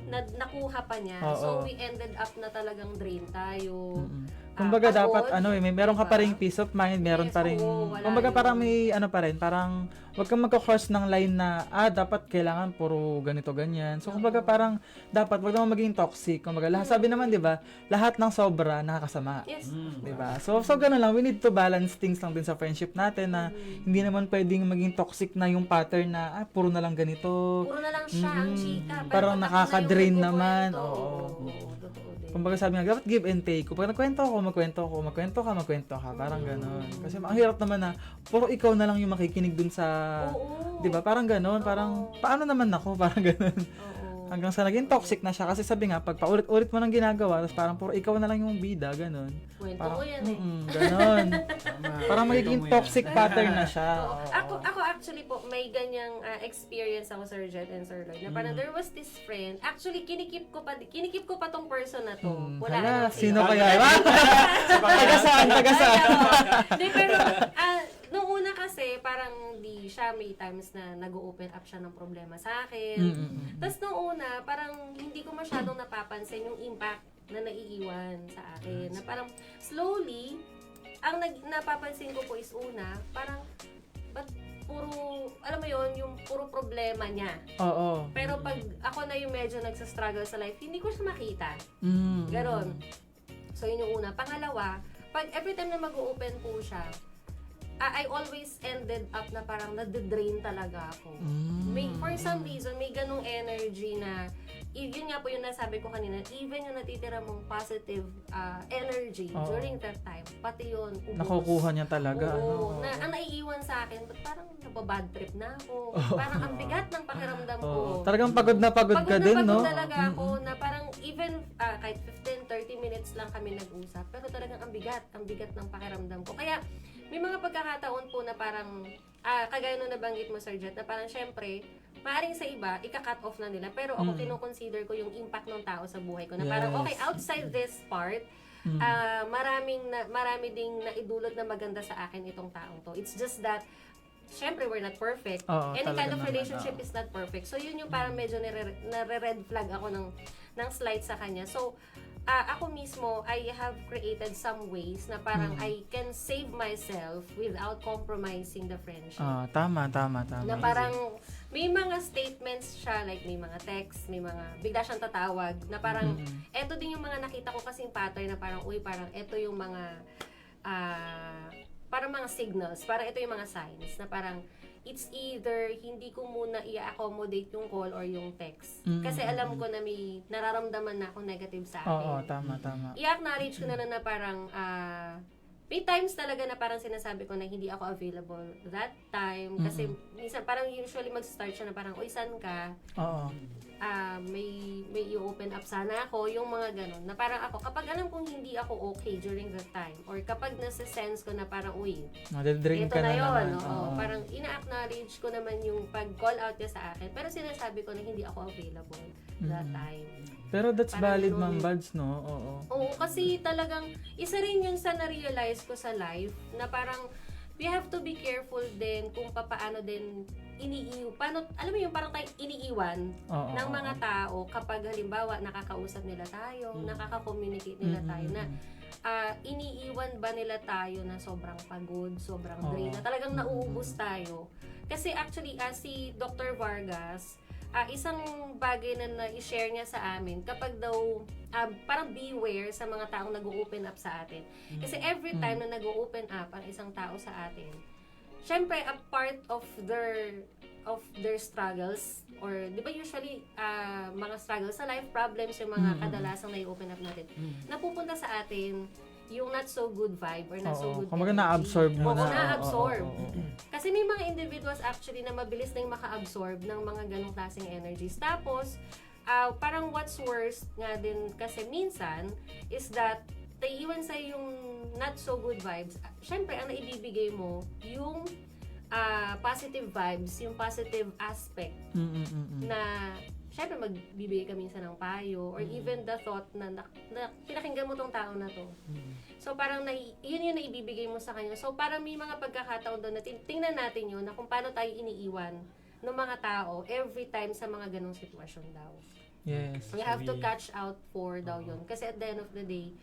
Na nakuha pa niya. Oo. So we ended up na talagang drain tayo. Kumbaga Pagod, dapat ano may meron ka diba? pa ring peace of mind, meron Yes, pa ring oo, wala kumbaga yun. parang may ano pa rin, parang wag kang magko-cross ng line na dapat kailangan puro ganito ganyan. So kumbaga parang dapat wag naman maging toxic. Kumbaga lahat sabi naman 'di ba, lahat ng sobra nakakasama. Yes. 'Di ba? So ganun lang, we need to balance things lang din sa friendship natin na hindi naman pwedeng maging toxic na yung pattern na puro na lang ganito. Puro na lang siya ang chika. Pero Parang pag ako nakaka-drain na yung naman. nagkukwento, Oo. totoo din. Kumbaga sabi nga, dapat give and take. Kung nagkwento ako, magkwento ka. Parang gano'n. Kasi ang hirap naman na, puro ikaw na lang yung makikinig dun sa, Oo. di ba? Parang gano'n. Parang, paano naman ako? Parang gano'n. Oo. Hanggang sa naging toxic na siya. Kasi sabi nga, pag paulit-ulit mo nang ginagawa, tapos parang puro ikaw na lang yung bida, gano'n. Kwento Parang, ko yan eh. gano'n. Tama. Parang magiging Ikaw mo yan. toxic pattern na siya. Oo. Oo. Ako actually po, may ganyang experience ako, Sir Jet and Sir Lloyd, na parang there was this friend, actually kinikip ko pa tong person na to. Wala Hala, naman sino sila. kaya? Taga saan? Hindi, pero nung una kasi, parang di siya may times na nag-open up siya ng problema sa akin. Tapos nung una, parang hindi ko masyadong napapansin yung impact na naiiwan sa akin. Na parang slowly, ang napapansin ko po is una, parang ba't puro, alam mo yon yung puro problema niya. Oo. Pero pag ako na yung medyo nagsastruggle sa life, hindi ko siya makita. Mm. Ganon. So, yun yung una. Pangalawa, pag every time na mag-open po siya, I always ended up na parang nade-drain talaga ako. For some reason, may ganong energy na, yun nga po yung nasabi ko kanina, even yung natitira mong positive energy Oo. during that time, pati yun, ubos. Nakukuha niya talaga. Oo, ano? ang naiiwan sa akin, ba't parang nababad trip na ako. Parang ang bigat ng pakiramdam ko. Oo. Talagang pagod na pagod ka din, no? Pagod talaga ako na parang even kahit 15-30 minutes lang kami nag-usap, pero talagang ang bigat ng pakiramdam ko. Kaya may mga pagkakataon po na parang, kagaya nung nabanggit mo, Sir Jet, na parang syempre, maaaring sa iba, ika-cut off na nila, pero ako kinoconsider ko yung impact ng tao sa buhay ko. Na parang, Yes. okay, outside this part, marami ding naidulot na maganda sa akin itong taong to. It's just that, syempre, we're not perfect. Oo, Any kind talaga of naman, relationship is not perfect. So, yun yung parang medyo nare-red flag ako ng slide sa kanya. So, ako mismo, I have created some ways na parang I can save myself without compromising the friendship. Tama. Na parang may mga statements siya, like may mga text, may mga bigla siyang tatawag, na parang eto din yung mga nakita ko kasing pattern na parang, uy, parang eto yung mga parang mga signals, parang ito yung mga signs na parang it's either hindi ko muna i-accommodate yung call or yung text. Kasi alam ko na may nararamdaman na ako negative sa akin. Oo, tama. I-acknowledge ko na lang na parang may times talaga na parang sinasabi ko na hindi ako available that time. Kasi minsan parang usually mag-start siya na parang, uy, saan ka? Oo. May i-open up sana ako, yung mga ganun. Na parang ako, kapag alam kong hindi ako okay during that time, or kapag nasa-sense ko na parang, uy, Nade-drain ito ka na na yun. naman. Oo. Oo. Parang ina-acknowledge ko naman yung pag-call out niya sa akin. Pero sinasabi ko na hindi ako available that time. Pero that's Parang valid, ganun. Ma'am Bads, no? Oo. Oo, kasi talagang isa rin yun sa na-realize ko sa life na parang we have to be careful din kung paano din alam mo yung parang tayo iniiwan Oo, ng mga oo. tao kapag halimbawa nakakausap nila tayo, nakaka-communicate nila tayo na iniiwan ba nila tayo na sobrang pagod, sobrang drain, na talagang nauubos tayo. Kasi actually, si Dr. Vargas, isang bagay na i-share niya sa amin kapag daw parang beware sa mga taong nag-open up sa atin. Kasi every time na nag-open up ang isang tao sa atin, syempre a part of their struggles, or di ba usually mga struggles sa life, problems, yung mga kadalasang na-open up natin, napupunta sa atin yung not so good vibe or not so good Kumbaga energy. na-absorb mo Oo, na. na-absorb. Oo. Kasi may mga individuals actually na mabilis na yung maka-absorb ng mga ganong klaseng energies. Tapos, parang what's worse nga din kasi minsan is that naiiwan sa yung not so good vibes. Syempre, ang naibibigay mo yung positive vibes, yung positive aspect na syempre magbibigay ka minsan ng payo or even the thought na pinakinggan mo tong tao na to. So parang yun yung naibibigay mo sa kanya. So parang may mga pagkakataon doon na tingnan natin yun na kung paano tayo iniiwan ng mga tao every time sa mga ganong sitwasyon daw. Yes. We have to catch out for daw yun. Kasi at the end of the day,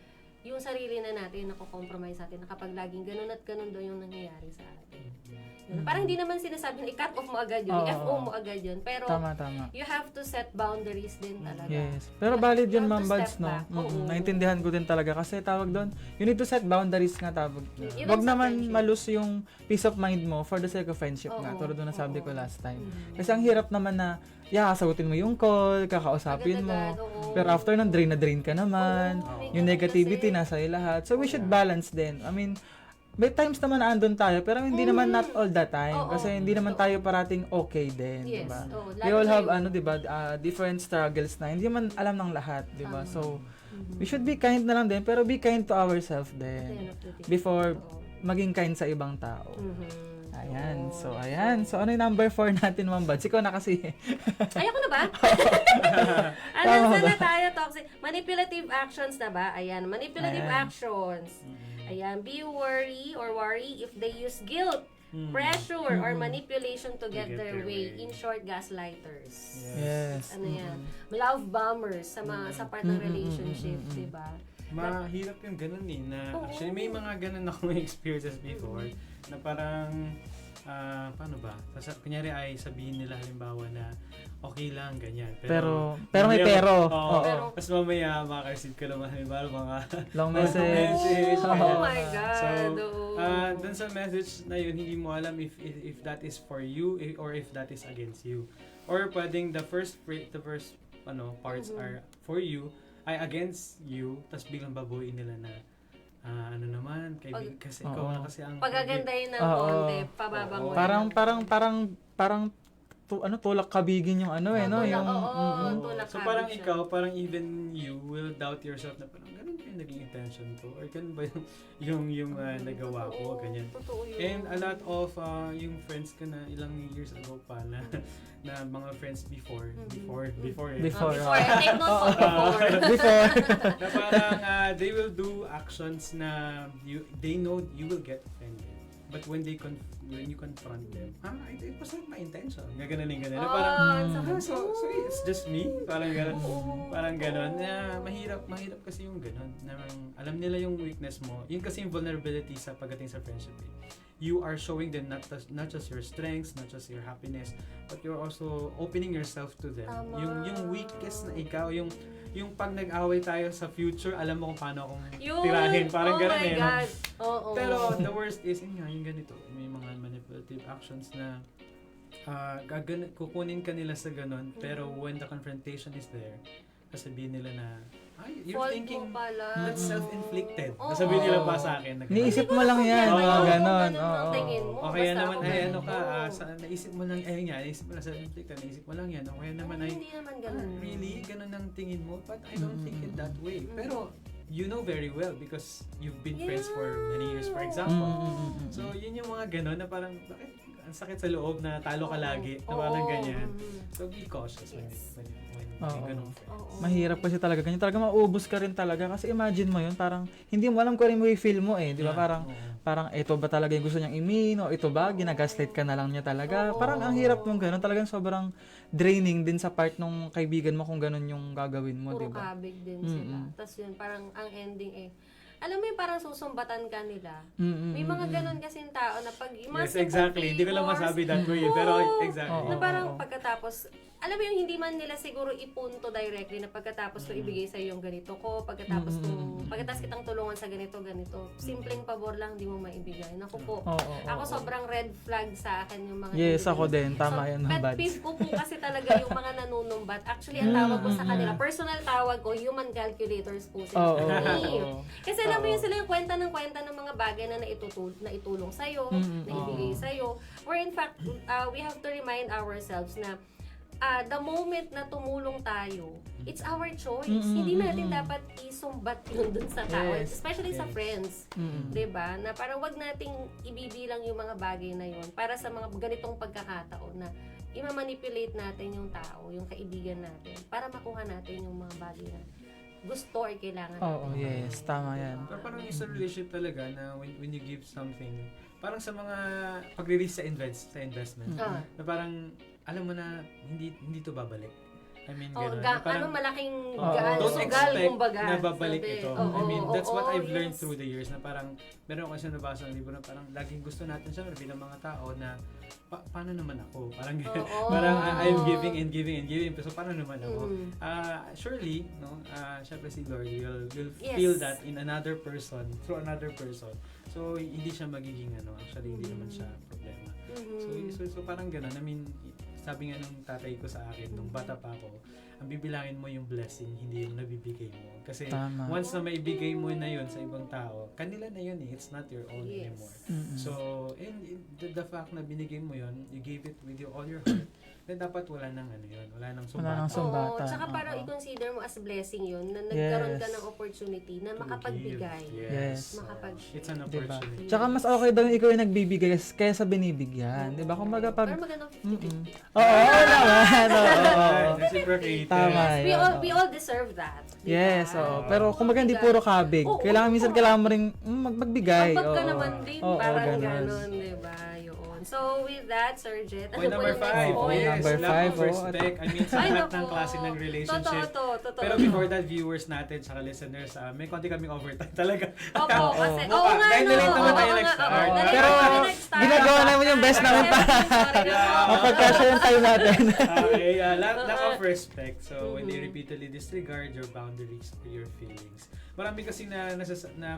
yung sarili na natin nako-compromise natin na kapag laging ganun at ganun daw yung nangyayari sa atin. Yun. Parang hindi naman sinasabi na i-cut off mo agad yun, i-FO mo agad yun. Pero Tama. you have to set boundaries din talaga. Yes. Pero valid yun, You have Ma'am to Bads, step no? back. Oo. Naintindihan ko din talaga. Kasi tawag doon, you need to set boundaries nga tawag. Even Wag sa naman friendship. malus yung peace of mind mo for the sake of friendship nga. Oo. Tulad doon na sabi ko Oo. last time. Kasi ang hirap naman na, sagutin mo yung call, kakausapin mo. Agad-agad, oo. Pero after nun, drain na drain ka naman. Oo, may Yung ganun negativity kasi. nasa iyo lahat. So we should balance din. I mean, may times naman na andun tayo, pero hindi naman not all the time. Oo, Kasi hindi naman totoo. tayo parating okay din, Yes, diba? oo. We Lalo all na have, yung- diba, different struggles na hindi man alam ng lahat, diba? Tama. So, we should be kind na lang din, pero be kind to ourselves At the end din. of the day. Before Oo. maging kind sa ibang tao. Mhm. Ayan. So, ano yung number 4 natin, Ma'am Bads? Ikaw na kasi. Ay, ako na ba? Saan na tayo, toxic? Manipulative actions na ba? Ayan, manipulative Ayan. actions. Ayan, be worry if they use guilt, pressure, or manipulation to get their way. In short, gaslighters. Yes. Ano yan? Love bombers sa part ng relationship, di ba? Mahirap yung ganun eh. Na, Oo. actually, may mga ganun akong experiences before na parang, paano ba? Kunyari ay sabihin nila halimbawa na okay lang, ganyan. Pero may pero. Oo. Oo. Tapos mamaya makareceive ka naman halimbawa mga Long message. Oh my God. So, oo. dun sa message na yun, hindi mo alam if that is for you or if that is against you. Or pwedeng the first parts are for you, ay against you, tapos biglang babuin nila na ano naman, kasi ikaw Oo. na kasi ang Pagagandahin ng Oo. konti, pababangoy. Parang tulak kabigin yung ano no, Tulak, yung oo. Tulak So kabig parang siya. ikaw, parang even you will doubt yourself na parang ganun ba yung naging intention ko? Or ganun ba yung nagawa ko? Oo, Ganyan. totoo yun. And a lot of yung friends ko na ilang years ago pa na mga friends before eh. Before. Before. ah. Take note of before. Before. na parang they will do actions na they know you will get offended. But when you confront them, it was not my intention. Gaganunin. Na parang, so it's just me? Parang gano'n. Parang gano'n. Mahirap kasi yung gano'n. Alam nila yung weakness mo. Yun kasi yung vulnerability sa pagdating sa friendship. You are showing them not just your strengths, not just your happiness, but you're also opening yourself to them. Tama. Yung weakest na ikaw, yung pag nag-away tayo sa future, alam mo kung paano akong Yun! tirahin. Parang oh gano'n my eh. No? God. Oo. Pero the worst is, yung ganito, may mga manipulative actions na kukunin ka nila sa ganun, pero when the confrontation is there, sabihin nila na, ay, you're Fault thinking, mo pala. that's self-inflicted. Oo. Sabihin nila pa sa akin. Niisip mo lang yan, Oo. mga ganon. Ganun ang Oo. tingin mo. O kaya Basta naman, ako ay ganun. ano ka, Oo. naisip mo lang, ayun nga, naisip mo lang self-inflicted, naisip mo lang yan. O kaya naman ay, Hindi naman ganun. really, ganun ang tingin mo? But I don't think it that way. Pero, you know very well because you've been friends for many years, for example. So, yun yung mga ganun na parang, bakit ang sakit sa loob na talo ka lagi, na parang Oo. ganyan. So, be cautious when Yes. when Oo. ganun friend. Oo. Mahirap kasi talaga. Ganyan talaga maubos ka rin talaga. Kasi imagine mo yun, parang hindi mo alam kung ano mo i-feel mo eh. Di ba? Parang ito ba talaga yung gusto niyang imin? O ito ba? Ginagaslight ka na lang niya talaga? Oo. Parang ang hirap nung ganun. Talagang sobrang draining din sa part nung kaibigan mo kung ganun yung gagawin mo. Di Puro ba? kabig din sila. Tapos yun, parang ang ending alam mo yung parang susumbatan ka nila. May mga ganun kasing tao na pag yung mga Yes, exactly. Hindi ko lang favors, masabi that way, pero exactly. Oo. na parang pagkatapos, alam mo yung hindi man nila siguro ipunto directly na pagkatapos ko ibigay sa yung ganito ko, pagkatapos kitang tulungan sa ganito. Simpleng pabor lang hindi mo maibigay. Naku po. Oo. Ako sobrang red flag sa akin yung mga Yes, individuals. ako din. Tama So, yan, pet Mads. peeve ko po kasi talaga yung mga nanunumbat. Actually, ang tawag ko sa kanila, personal tawag ko, human calculators po sila. Oo. sa akin. Oo. Kasi alam mo yun sila yung kwenta ng mga bagay na naitulong sa'yo, na ibigay sa'yo. Where in fact, we have to remind ourselves na the moment na tumulong tayo, it's our choice. Hindi natin dapat isumbat yun dun sa tao. Yes. Especially sa friends. Mm. 'Di ba? Na parang wag nating ibibilang yung mga bagay na yun para sa mga ganitong pagkakataon na i-manipulate natin yung tao, yung kaibigan natin, para makuha natin yung mga bagay na gusto or kailangan natin. Oo, yes. Tama yan. Pero parang yung sa relationship talaga na when you give something, parang sa mga pagre-risk sa investment, na parang alam mo na hindi to babalik. I mean, gano'n. Na parang, malaking Oo. don't sugal, expect kumbaga. na babalik Sabi. ito. Oo, I mean, that's what oo, I've learned yes. through the years na parang meron ko kasi nabasa ng libro na parang laging gusto natin siya bilang mga tao na paano naman ako? Parang Oo. parang I'm giving and giving and giving. So paano naman ako? Mm. Surely, no, syempre si Lord will Yes. feel that in another person, through another person. So hindi siya magiging actually hindi naman siya problema. So parang gano'n. I mean, sabi nga nung tatay ko sa akin, nung bata pa ako, ang bibilangin mo yung blessing, hindi yung nabibigay mo. Kasi Tama. once na maibigay mo na yun sa ibang tao, kanila na yun eh. It's not your own Yes. anymore. Mm-mm. So, and the fact na binigay mo yun, you gave it with all your heart, then dapat wala nang yun, wala nang Wala nang sumbatan. sumbatan. Oo, tsaka parang Oo. i-consider mo as blessing yun na nagkaroon ka Yes. ng opportunity na To makapagbigay. give. Yes. It's an Diba? opportunity. Tsaka mas okay daw yung ikaw yung nagbibigay kaysa binibigyan. Diba? Kumbaga pag... Pero magandang 50-50. Oo naman. Oo. Reciprocated. Tama. We Ayun, all, oo. we all deserve that. Diba? Yes, oo. Pero kumbaga hindi puro kabig. Oo, Minsan oo. kailangan mo rin magbigay. Kapag ka Oo. naman din, Oo, parang ganun. ganun, diba? Yun. So, with that, Sir Jet, Point number 5. Oo, Yes, number love five, of oo. respect. I mean, sa Ay, lahat naku. ng klase ng relationship. Totoo. Pero before that, viewers natin, saka listeners, may konti kaming overtime talaga. Opo, kasi, Oo. oo nga, Dahil no. na-late naman Oo tayo nga, nag-start. oo. Na-late Pero, tayo nag-start. ginagawa namin yung best namin para mapagkasya yung time natin. Okay, lack of respect. So, when they repeatedly disregard your boundaries or your feelings. Marami kasi na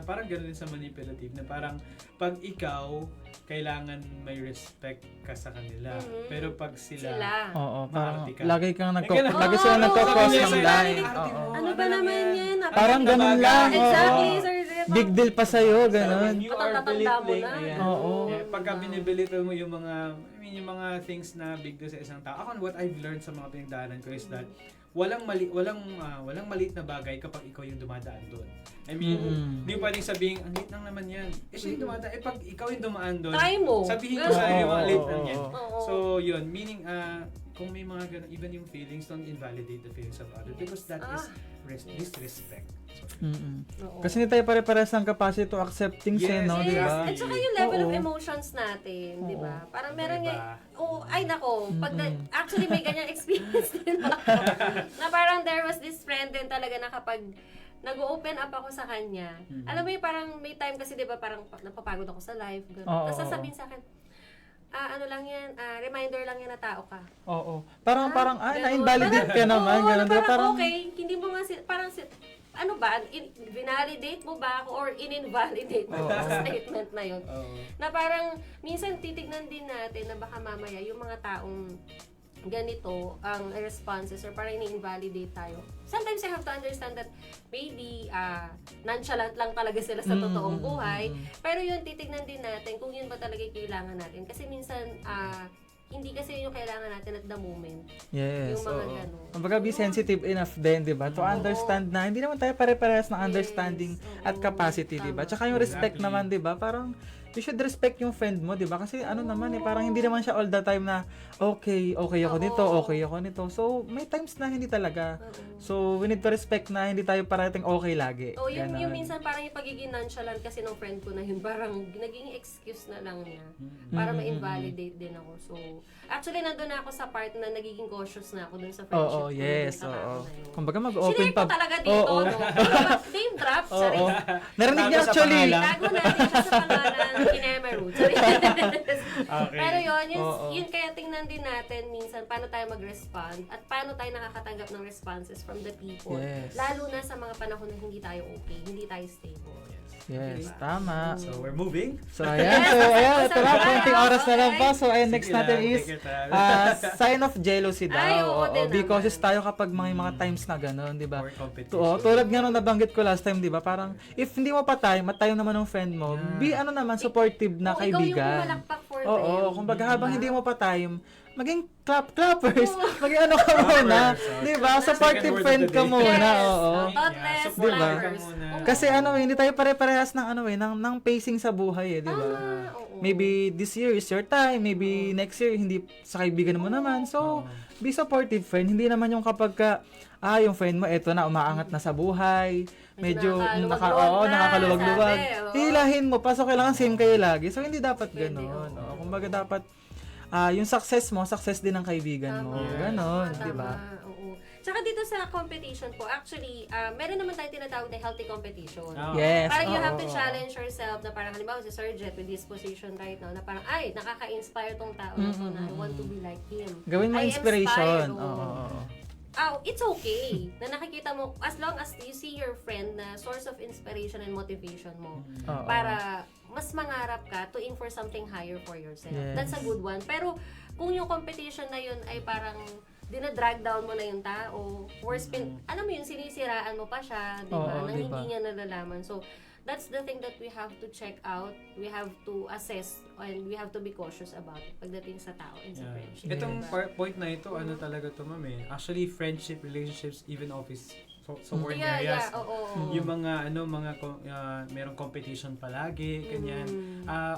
parang gano'n din sa manipulative na parang pag ikaw, kailangan may respect ka sa kanila. Pero pag sila. Oo, parang Maarte ka. lagi kang Oo, lagi sila oo, nagko-cause oo, ng oo. line. Arte Oo. mo, Ano ba naman yan? Parang ganun lang. Exactly, Oo. Sir Jet. Big deal pa sa'yo, So, ganun. when you are Patatanda mo belittling, na. ayan. Oo. Pagka binibelittle mo yung mga, yung mga things na big deal sa isang tao. Ako, what I've learned sa mga pinagdaanan ko is that walang maliit na bagay kapag ikaw yung dumadaan doon. I mean, hindi mo pwedeng sabihin, ang liit lang naman yan. Siya yung dumadaan. Pag ikaw yung dumaan doon, Try mo. sabihin ko Ganun. sa iyo, ang liit lang Oo, yan. oo. So, yun. Meaning, kung may mga ganun, even yung feelings, don't invalidate the feelings of others because that is disrespect. Oo. Kasi hindi tayo pare-pares ng capacity to accept things Yes, no, Yes, di ba? at saka yung level of Oo. emotions natin, di ba? Parang meron Diba? nga, ay nako, actually may ganyang experience din ako. Na parang there was this friend din talaga na kapag nag-open up ako sa kanya, alam mo yung parang may time kasi di ba parang napapagod ako sa life, gano'n. Oo, Tapos oo. sasabihin sa akin, ano lang yan, reminder lang yan na tao ka. Oo. Parang Ganun. na-invalidate ka naman. Oo, Ganun. na parang, Parang, okay, hindi mo nga, ano ba, vinalidate mo ba ako or in-invalidate mo ba sa statement na yun? Oo. Na parang, minsan titignan din natin na baka mamaya yung mga taong ganito ang responses or parang ini-invalidate tayo. Sometimes I have to understand that maybe nonchalant lang talaga sila sa totoong buhay. Pero yun, titignan din natin kung yun ba talaga yung kailangan natin. Kasi minsan, hindi kasi yung kailangan natin at the moment. Yes, Yung mga oo. ganun. Kumbaga, be sensitive enough din, di ba? To understand na hindi naman tayo pare-parehas ng understanding at oo. capacity, di ba? Tama. Tsaka yung respect Exactly. naman, di ba? Parang, you should respect yung friend mo, di ba? Kasi ano naman parang hindi naman siya all the time na okay ako nito, Oo. okay ako nito. So, may times na hindi talaga. Oo. So, we need to respect na hindi tayo parating okay lagi. O yung Ganon. minsan parang yung pagiging nonchalant kasi ng friend ko na yun, parang naging excuse na lang niya para ma-invalidate din ako. So, actually nandun na ako sa part na nagiging cautious na ako dun sa friendship Oo, ko yes, dun sa tao oo. na yun. Kumbaga mag-open Sinare ko pa. talaga dito, Oo. no? Name drop, sorry. Oo. Narinig niya Tago sa actually. pangalan. Tago natin siya sa pangalan Kinemeru. Sorry. Okay. Pero Oo. yun kaya tingnan din natin minsan paano tayo mag-respond at paano tayo nakakatanggap ng responses from the people. Yes. Lalo na sa mga panahon na hindi tayo okay, hindi tayo stable. Yes, Diba? tama. So, we're moving. So, ayan. So, ayan. Ito na. Konting oras na lang pa. So, ayan. Next Sige natin lang, is take your time. sign of jealousy daw. Ay, oo, din Be naman. cautious tayo kapag mga times na gano'n, di ba? Or competition. Oo, tulad nga nung nabanggit ko last time, di ba? Parang, if hindi mo pa time, at time naman ng friend mo, be ano naman, supportive na Ikaw yung kaibigan. pumalakpak for them. Oo, kumbaga habang Diba? hindi mo pa time, maging clappers, maging ano ka muna, di ba? Supportive Second word friend of the ka day. muna, Yes. oo. Thoughtless Support Diba? ka lovers. muna. Oo. Kasi ano, hindi tayo pare-parehas ng ano ng pacing sa buhay di ba? Tama, oo. Maybe this year is your time, maybe next year hindi sa kaibigan mo naman. So, be supportive friend. Hindi naman yung kapag yung friend mo eto na umaangat na sa buhay, medyo Nakakaluwag-luwag na, nakakaluwag-luwag. sabi, oo. Hilahin mo, pasok kailangan same kayo lagi. So, hindi dapat Pwede, ganoon. oo. Kumbaga dapat yung success mo, success din ng kaibigan mo. Ganon, di ba? Oo. Tsaka dito sa competition po, actually, meron naman tayo tinatawag na healthy competition. Oh. Yes. Parang you oo, have to oo. challenge yourself na parang halimbawa si Sir Jet with this position right now na parang ay, nakaka-inspire tong tao na to na I want to be like him. Gawin mo I am inspiration. inspired, Oo. oo. oo. It's okay na nakikita mo as long as you see your friend na source of inspiration and motivation mo Oo. para mas mangarap ka to aim for something higher for yourself. Yes. That's a good one. Pero kung yung competition na yun ay parang dina-drag down mo na yung tao, worse alam mo yun, sinisiraan mo pa siya, di ba? Oo, Nang di hindi ba? niya nalalaman. So, that's the thing that we have to check out. We have to assess and we have to be cautious about it pagdating sa tao and sa Yeah. friendship. Itong diba? point na ito, ano talaga to ma'am eh. Actually, friendship, relationships, even office, so work Yeah, areas. yeah, oo. Yung mga merong competition palagi, ganyan.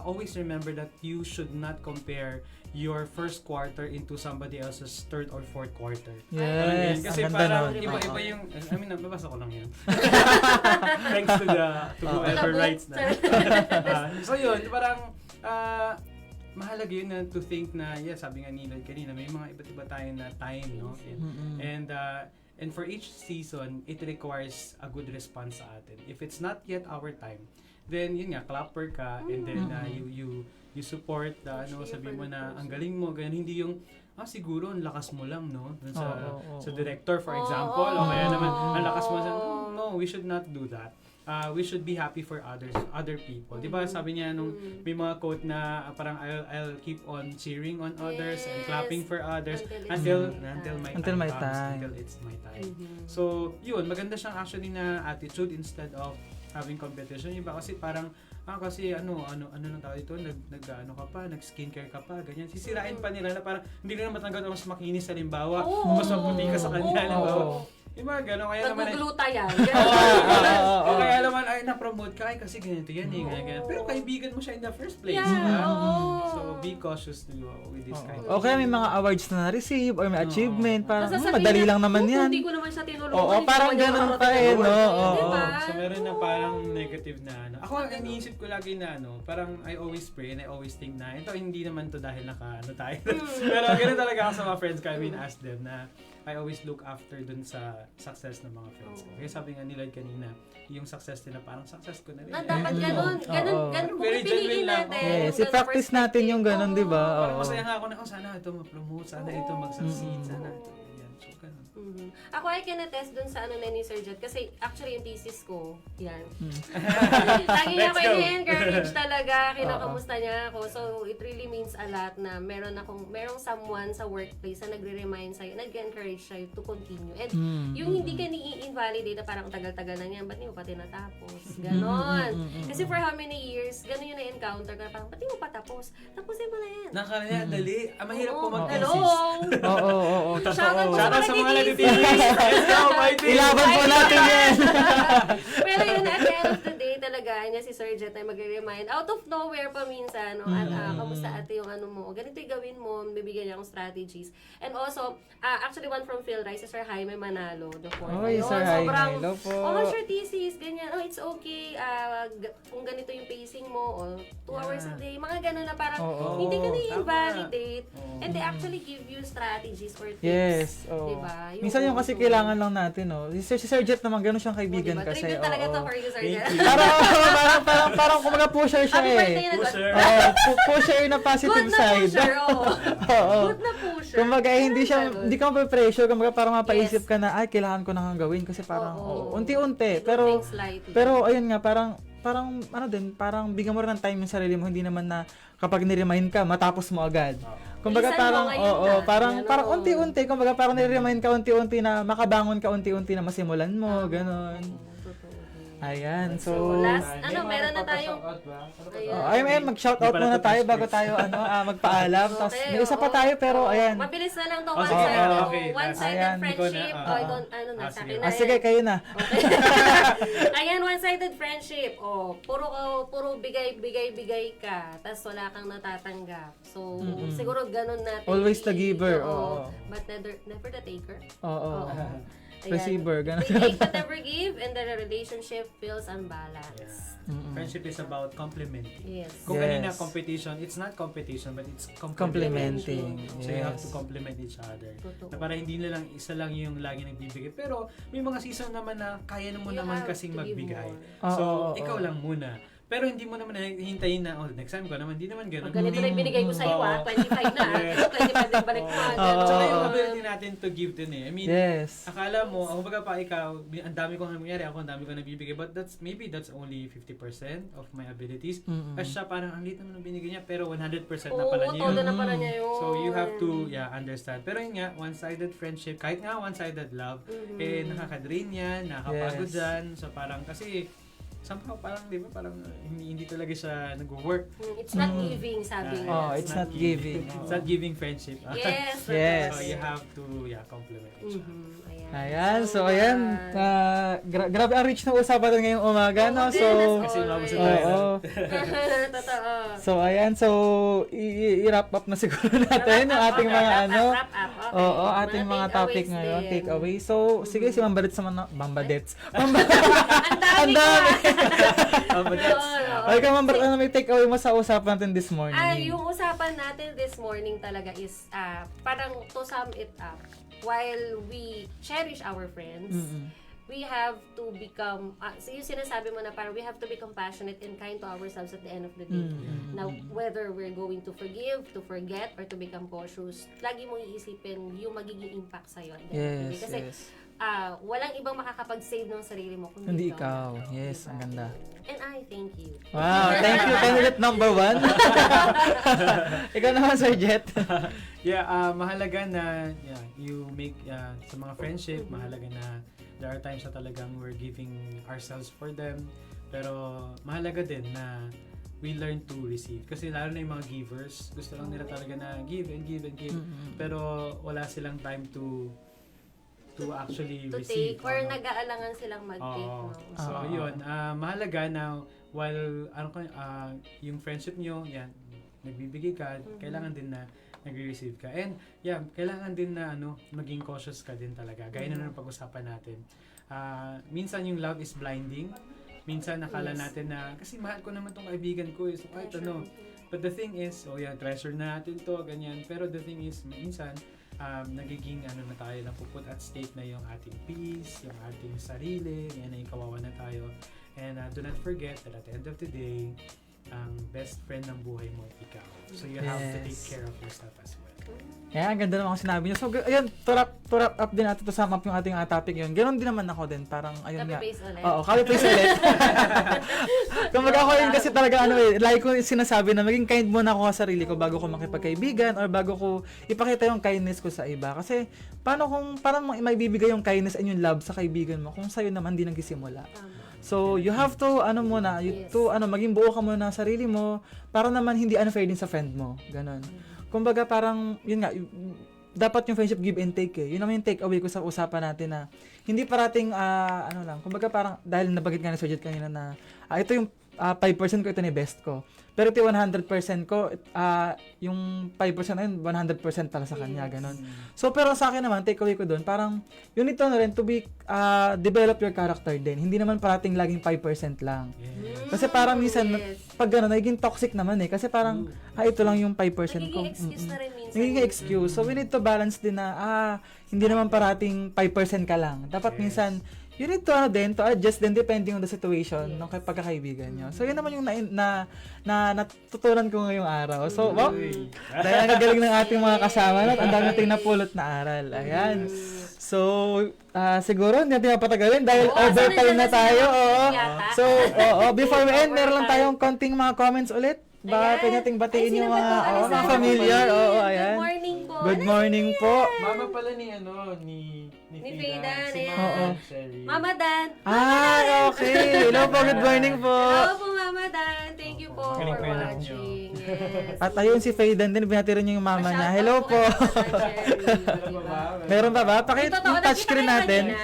Always remember that you should not compare your first quarter into somebody else's third or fourth quarter. Parang ganyan. Yes. Kasi Ang ganda parang nun. iba-iba Oo. yung, I mean, nababasa ko lang yan. Thanks to whoever Tabot. writes na. So yun, parang, mahalaga yun na to think na, yeah, sabi nga ni Lloyd kanina, may mga iba't iba tayo na time, no? And for each season, it requires a good response sa atin. If it's not yet our time, then yun nga, clapper ka, and then you support, sabi mo na, ang galing mo, ganyan, hindi yung, siguro, ang lakas mo lang, no? Dun sa director, for example, o kaya naman, ang lakas mo sa, no, we should not do that. We should be happy for other people. Di ba sabi niya nung may mga quote na parang I'll keep on cheering on others and clapping for others until my time comes, until it's my time. So, yun, maganda siyang actually na attitude instead of having competition. Iba kasi parang kasi ano nang tao ito, nag-ano ka pa, nag-skincare ka pa, ganyan. Sisirain pa nila na parang hindi na matanggal na mas makinis halimbawa, mas maputi ka sa kanya, halimbawa. Yung mga gano'n, kaya naman Nagugluta yan. o kaya naman ay na-promote ka kasi ganito yan ganyan. Pero kaibigan mo siya in the first place. Yeah, Diba? oo. So be cautious with this kind of O kaya may mga awards na na-receive or may achievement, parang Sasabihin madali niya, lang naman yan. Hindi ko naman siya tinulungan. Oo, hindi parang naman niya ganun makarating pa ng no? award. Oo. Diba? So meron na parang negative na ano. Ako iniisip ko lagi na parang I always pray and I always think na ito hindi naman to dahil tayo. Pero ganun talaga ako sa mga friends ko. I mean, ask them na I always look after dun sa success ng mga friends ko. Kaya sabi nga nila kanina, yung success nila parang success ko na rin. Na dapat ganun. Ganun. Kung Very pipiliin genuine lang. natin. Yes, ganun i-practice natin yung ganun, di ba? Parang Oo. masaya nga ako na, sana ito ma-promote, sana ito mag-succeed, sana ito. Yan. So, ganun. Ako ay kinatest dun sa ano na ni Sir Jet kasi actually yung thesis ko, yan. Lagi niya ako Let's go. i-encourage talaga, kinakamusta niya ako. So it really means a lot na merong someone sa workplace na nagre-remind sa'yo, nag-encourage sa'yo to continue. And yung hindi ka ni-invalidate, parang tagal-tagal na niyan, ba't di mo pa tinatapos? Ganon. Kasi for how many years, ganon yung na-encounter ka, parang ba't di mo pa tapos? Tapusin mo na yan. Nakakaya, dali. Mahirap po Hello! mag-insist. Oo. Shoutout po Shout out sa mga nagtitis. nagtitis. Let's go, my team! Ilaban po natin yan. Pero yun, at the end of the day, talaga, niya si Sir Jet ay magre-remind. Out of nowhere pa minsan, no? Kamusta ate yung ano mo? Ganito yung gawin mo, bibigyan niya akong strategies. And also, actually one from Phil Rice, si Sir Jaime Manalo, the fourth. Oy, Sir Jaime, hello po. Sure, thesis, ganyan. It's okay. Kung ganito yung pacing mo, 2 hours a day, mga ganun na parang hindi ka na-invalidate. And they actually give you strategies or tips. Yes. Diba? Minsan yung kasi kailangan lang natin, no? Si Sir Jet naman, gano'n siyang kaibigan diba? kasi. Tribute talaga to for you, Sir Jet. Parang kumaga pusher siya Happy birthday na Pusher. Pusher na positive Good na side. pusher, oo. Oo. Good na pusher. Kumbaga, hindi ka mape-pressure. Kumbaga, parang mapaisip Yes. ka na, ay, kailangan ko nang gawin. Kasi parang, Oo. unti-unti. Do things lightly. Pero, ayun nga, parang parang bigyan mo rin ng time yung sarili mo. Hindi naman na kapag ni-remind ka, matapos mo agad. Kumbaga Bilisan mo parang, ngayon na. parang unti-unti. Kumbaga parang ni-remind ka unti-unti na makabangon ka unti-unti na masimulan mo. Ganon. Ayan, so last, meron na tayong... ayun, mag-shoutout muna tayo bago tayo magpaalam. Tapos Okay, may isa pa tayo pero ayan. Mabilis na lang to. sige, okay. One-sided Ayan. friendship. Ikaw na. Sa akin Sige. na Sige, yan. kayo na. Ayan, one-sided friendship. Puro bigay ka. Tapos wala kang natatanggap. So, siguro ganun natin. Always the giver, Oo. oo. But never the taker. Oo. Ayan. Receiver, ganun. We take but never give and the relationship feels unbalanced. Friendship is about complementing. Yes. Kung Yes. kanina competition, it's not competition but it's Complementing. So you have to Yes. complement each other. Totoo. Na para hindi na lang isa lang yung lagi nagbibigay. Pero may mga season naman na kaya mo You naman have kasing to give magbigay. more. So Oo, ikaw oo. lang muna. Pero hindi mo naman hintayin na, next time ko naman, hindi naman ganun. Ganito na yung binigay ko sa iyo, Oo. 25 na. Yes. 25 na balik mo. Tsaka yung Oo. ability natin to give din eh. I mean, Yes. akala mo, ako baga pa ikaw, ang dami ko nangyayari, ako ang dami ko nabibigay. But maybe that's only 50% of my abilities. Kasi siya parang, ang liit naman ang binigay niya, pero 100% na pala Oo, niya todo yun. na pala niya yun. So you have to, understand. Pero yun nga, one-sided friendship, kahit nga one-sided love, nakaka-drain yan, nakakapagod Yes. dyan. So parang, kasi, somehow parang, di ba, parang hindi talaga siya nag-work. It's not giving, sabi nga. Oh, it's not giving. It's not giving friendship. Yes. Yes. So you have to, complement each other. Ayan. Ayan, so ayan, grabe ang rich na usapan ngayong umaga, no? So, Kasi mabusog oo. tayo. Totoo. So, ayan, so, i-wrap up na siguro natin yung ating mga Wrap ano. up. Okay. Oo, ating mga topic takeaways ngayon, din. takeaway. So, sige, si Mambadets naman, Mambadets. Ang Ang dami dami. But that's, Okay ka, Mambadets, ano may takeaway mo sa usapan natin this morning? Yung usapan natin this morning talaga is parang to sum it up, while we cherish our friends, we have to become, so yung sinasabi mo na parang we have to be compassionate and kind to ourselves at the end of the day. Now, whether we're going to forgive, to forget, or to become cautious, lagi mong iisipin yung magiging impact sa'yo. at the end of the day. Yes, Kasi yes. Walang ibang makakapag-save ng sarili mo kundi Hindi ikaw. Yes, ang ganda. And I thank you. Wow, thank you, candidate number 1. Ikaw naman, Sir Jet. mahalaga na you make sa mga friendship, mahalaga na there are times na talagang we're giving ourselves for them. Pero mahalaga din na we learn to receive. Kasi lalo na yung mga givers, gusto lang nila talaga na give and give and give. Pero wala silang time to actually To receive. take, or nag-aalangan silang mag-take. Oo. No? So, yun. Mahalaga na while yung friendship nyo, nagbibigay ka, kailangan din na nagre-receive ka. And, kailangan din na maging cautious ka din talaga. Gaya na ng pag-usapan natin. Minsan yung love is blinding. Minsan nakala natin na, kasi mahal ko naman tong kaibigan ko. So, kahit ano. But the thing is, treasure natin to, ganyan. Pero the thing is, minsan, nagiging na tayo, napuput at stake na yung ating peace, yung ating sarili, yan ay kawawa na tayo. And do not forget that at the end of the day, ang best friend ng buhay mo, ikaw. So you have to take care of yourself as well. Kaya ang ganda naman ang sinabi niyo. So, ayun, to wrap up din natin to sum up yung ating topic yun. Ganon din naman ako din. Parang, ayun nga. Copy-paste ulit. Oo, copy-paste ulit. Kumbaga ako yun kasi talaga, like ko sinasabi na maging kind muna ako sa sarili ko bago ko makipagkaibigan or bago ko ipakita yung kindness ko sa iba. Kasi, paano kung, parang may bibigay yung kindness and yung love sa kaibigan mo kung sa'yo naman di nagsisimula. So, you have to, maging buo ka muna sa sarili mo para naman hindi unfair din sa friend mo. Ganon. Kumbaga parang, yun nga, dapat yung friendship give and take eh. Yun naman yung take away ko sa usapan natin na hindi parating, kumbaga parang, dahil nabagit nga ni Sir Jet kanina na, ito yung 5% ko, ito ni best ko. Pero ito yung 100% ko, yung 5% na yun, 100% para sa kanya, ganon. So, pero sa akin naman, take away ko doon, parang, yun ito na rin, to be, develop your character din. Hindi naman parating laging 5% lang. Kasi parang minsan, pag gano'n, nagiging toxic naman eh. Kasi parang, ito lang yung 5% ko. Nagiging excuse na rin minsan. Nagiging excuse. So, we need to balance din na, hindi naman parating 5% ka lang. Dapat minsan, you need to, to adjust din depending on the situation ng pagkakaibigan nyo. So, yun naman yung natutunan ko ngayong araw. So, wow, dahil ang gagaling ng ating mga kasama at ang dami nating napulot na aral. Ayan. So, siguro hindi natin mapatagalin dahil overtime na tayo. Oo. So, before we end, meron lang tayong konting mga comments ulit. Baka pwede nating batiin yung mga familiar. Oo, ayan. Good morning po. Good morning po. Mama pala ni Faydan, si ayan. Oo. Sherry. Mama Dan. Okay. Hello po, good morning po. Hello po, Mama Dan. Thank you po for Makinig po yan watching. Yes. At ayun si Faydan din, binatira niyo yung mama niya. Hello po. Meron pa ba? Pakit-touch screen natin.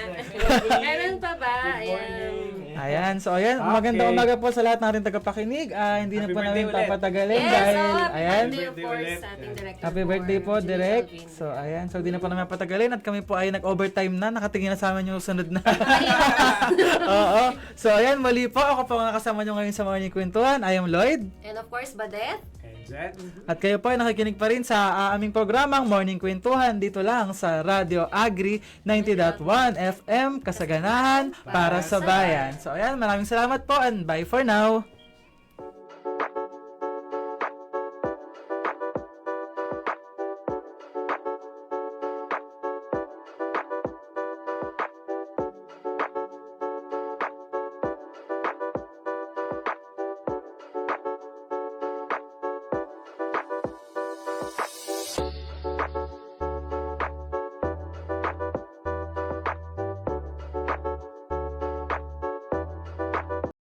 Meron pa ba? Ayan. Ayan, so ayan, magandang umaga po sa lahat ng ating tagapakinig. Hindi na Happy po namin birthday ulit. papatagalin Yes, dahil, happy ayan, birthday of course sa ating director. happy birthday po, Julie Direk. Alvin. So ayan, so di na po namin patagalin at kami po ay nag-overtime na, nakatingin na sa amin yung sunod na. Oo. So ayan, muli po, ako po ang kasama nyo ngayon sa Morning Kwentuhan. I am Lloyd. And of course, Badet. And Jet. At kayo po ay nakikinig pa rin sa aming programang Morning Kwentuhan dito lang sa Radio Agri 90.1 FM Kasaganahan para sa bayan. So ayan, maraming salamat po and bye for now.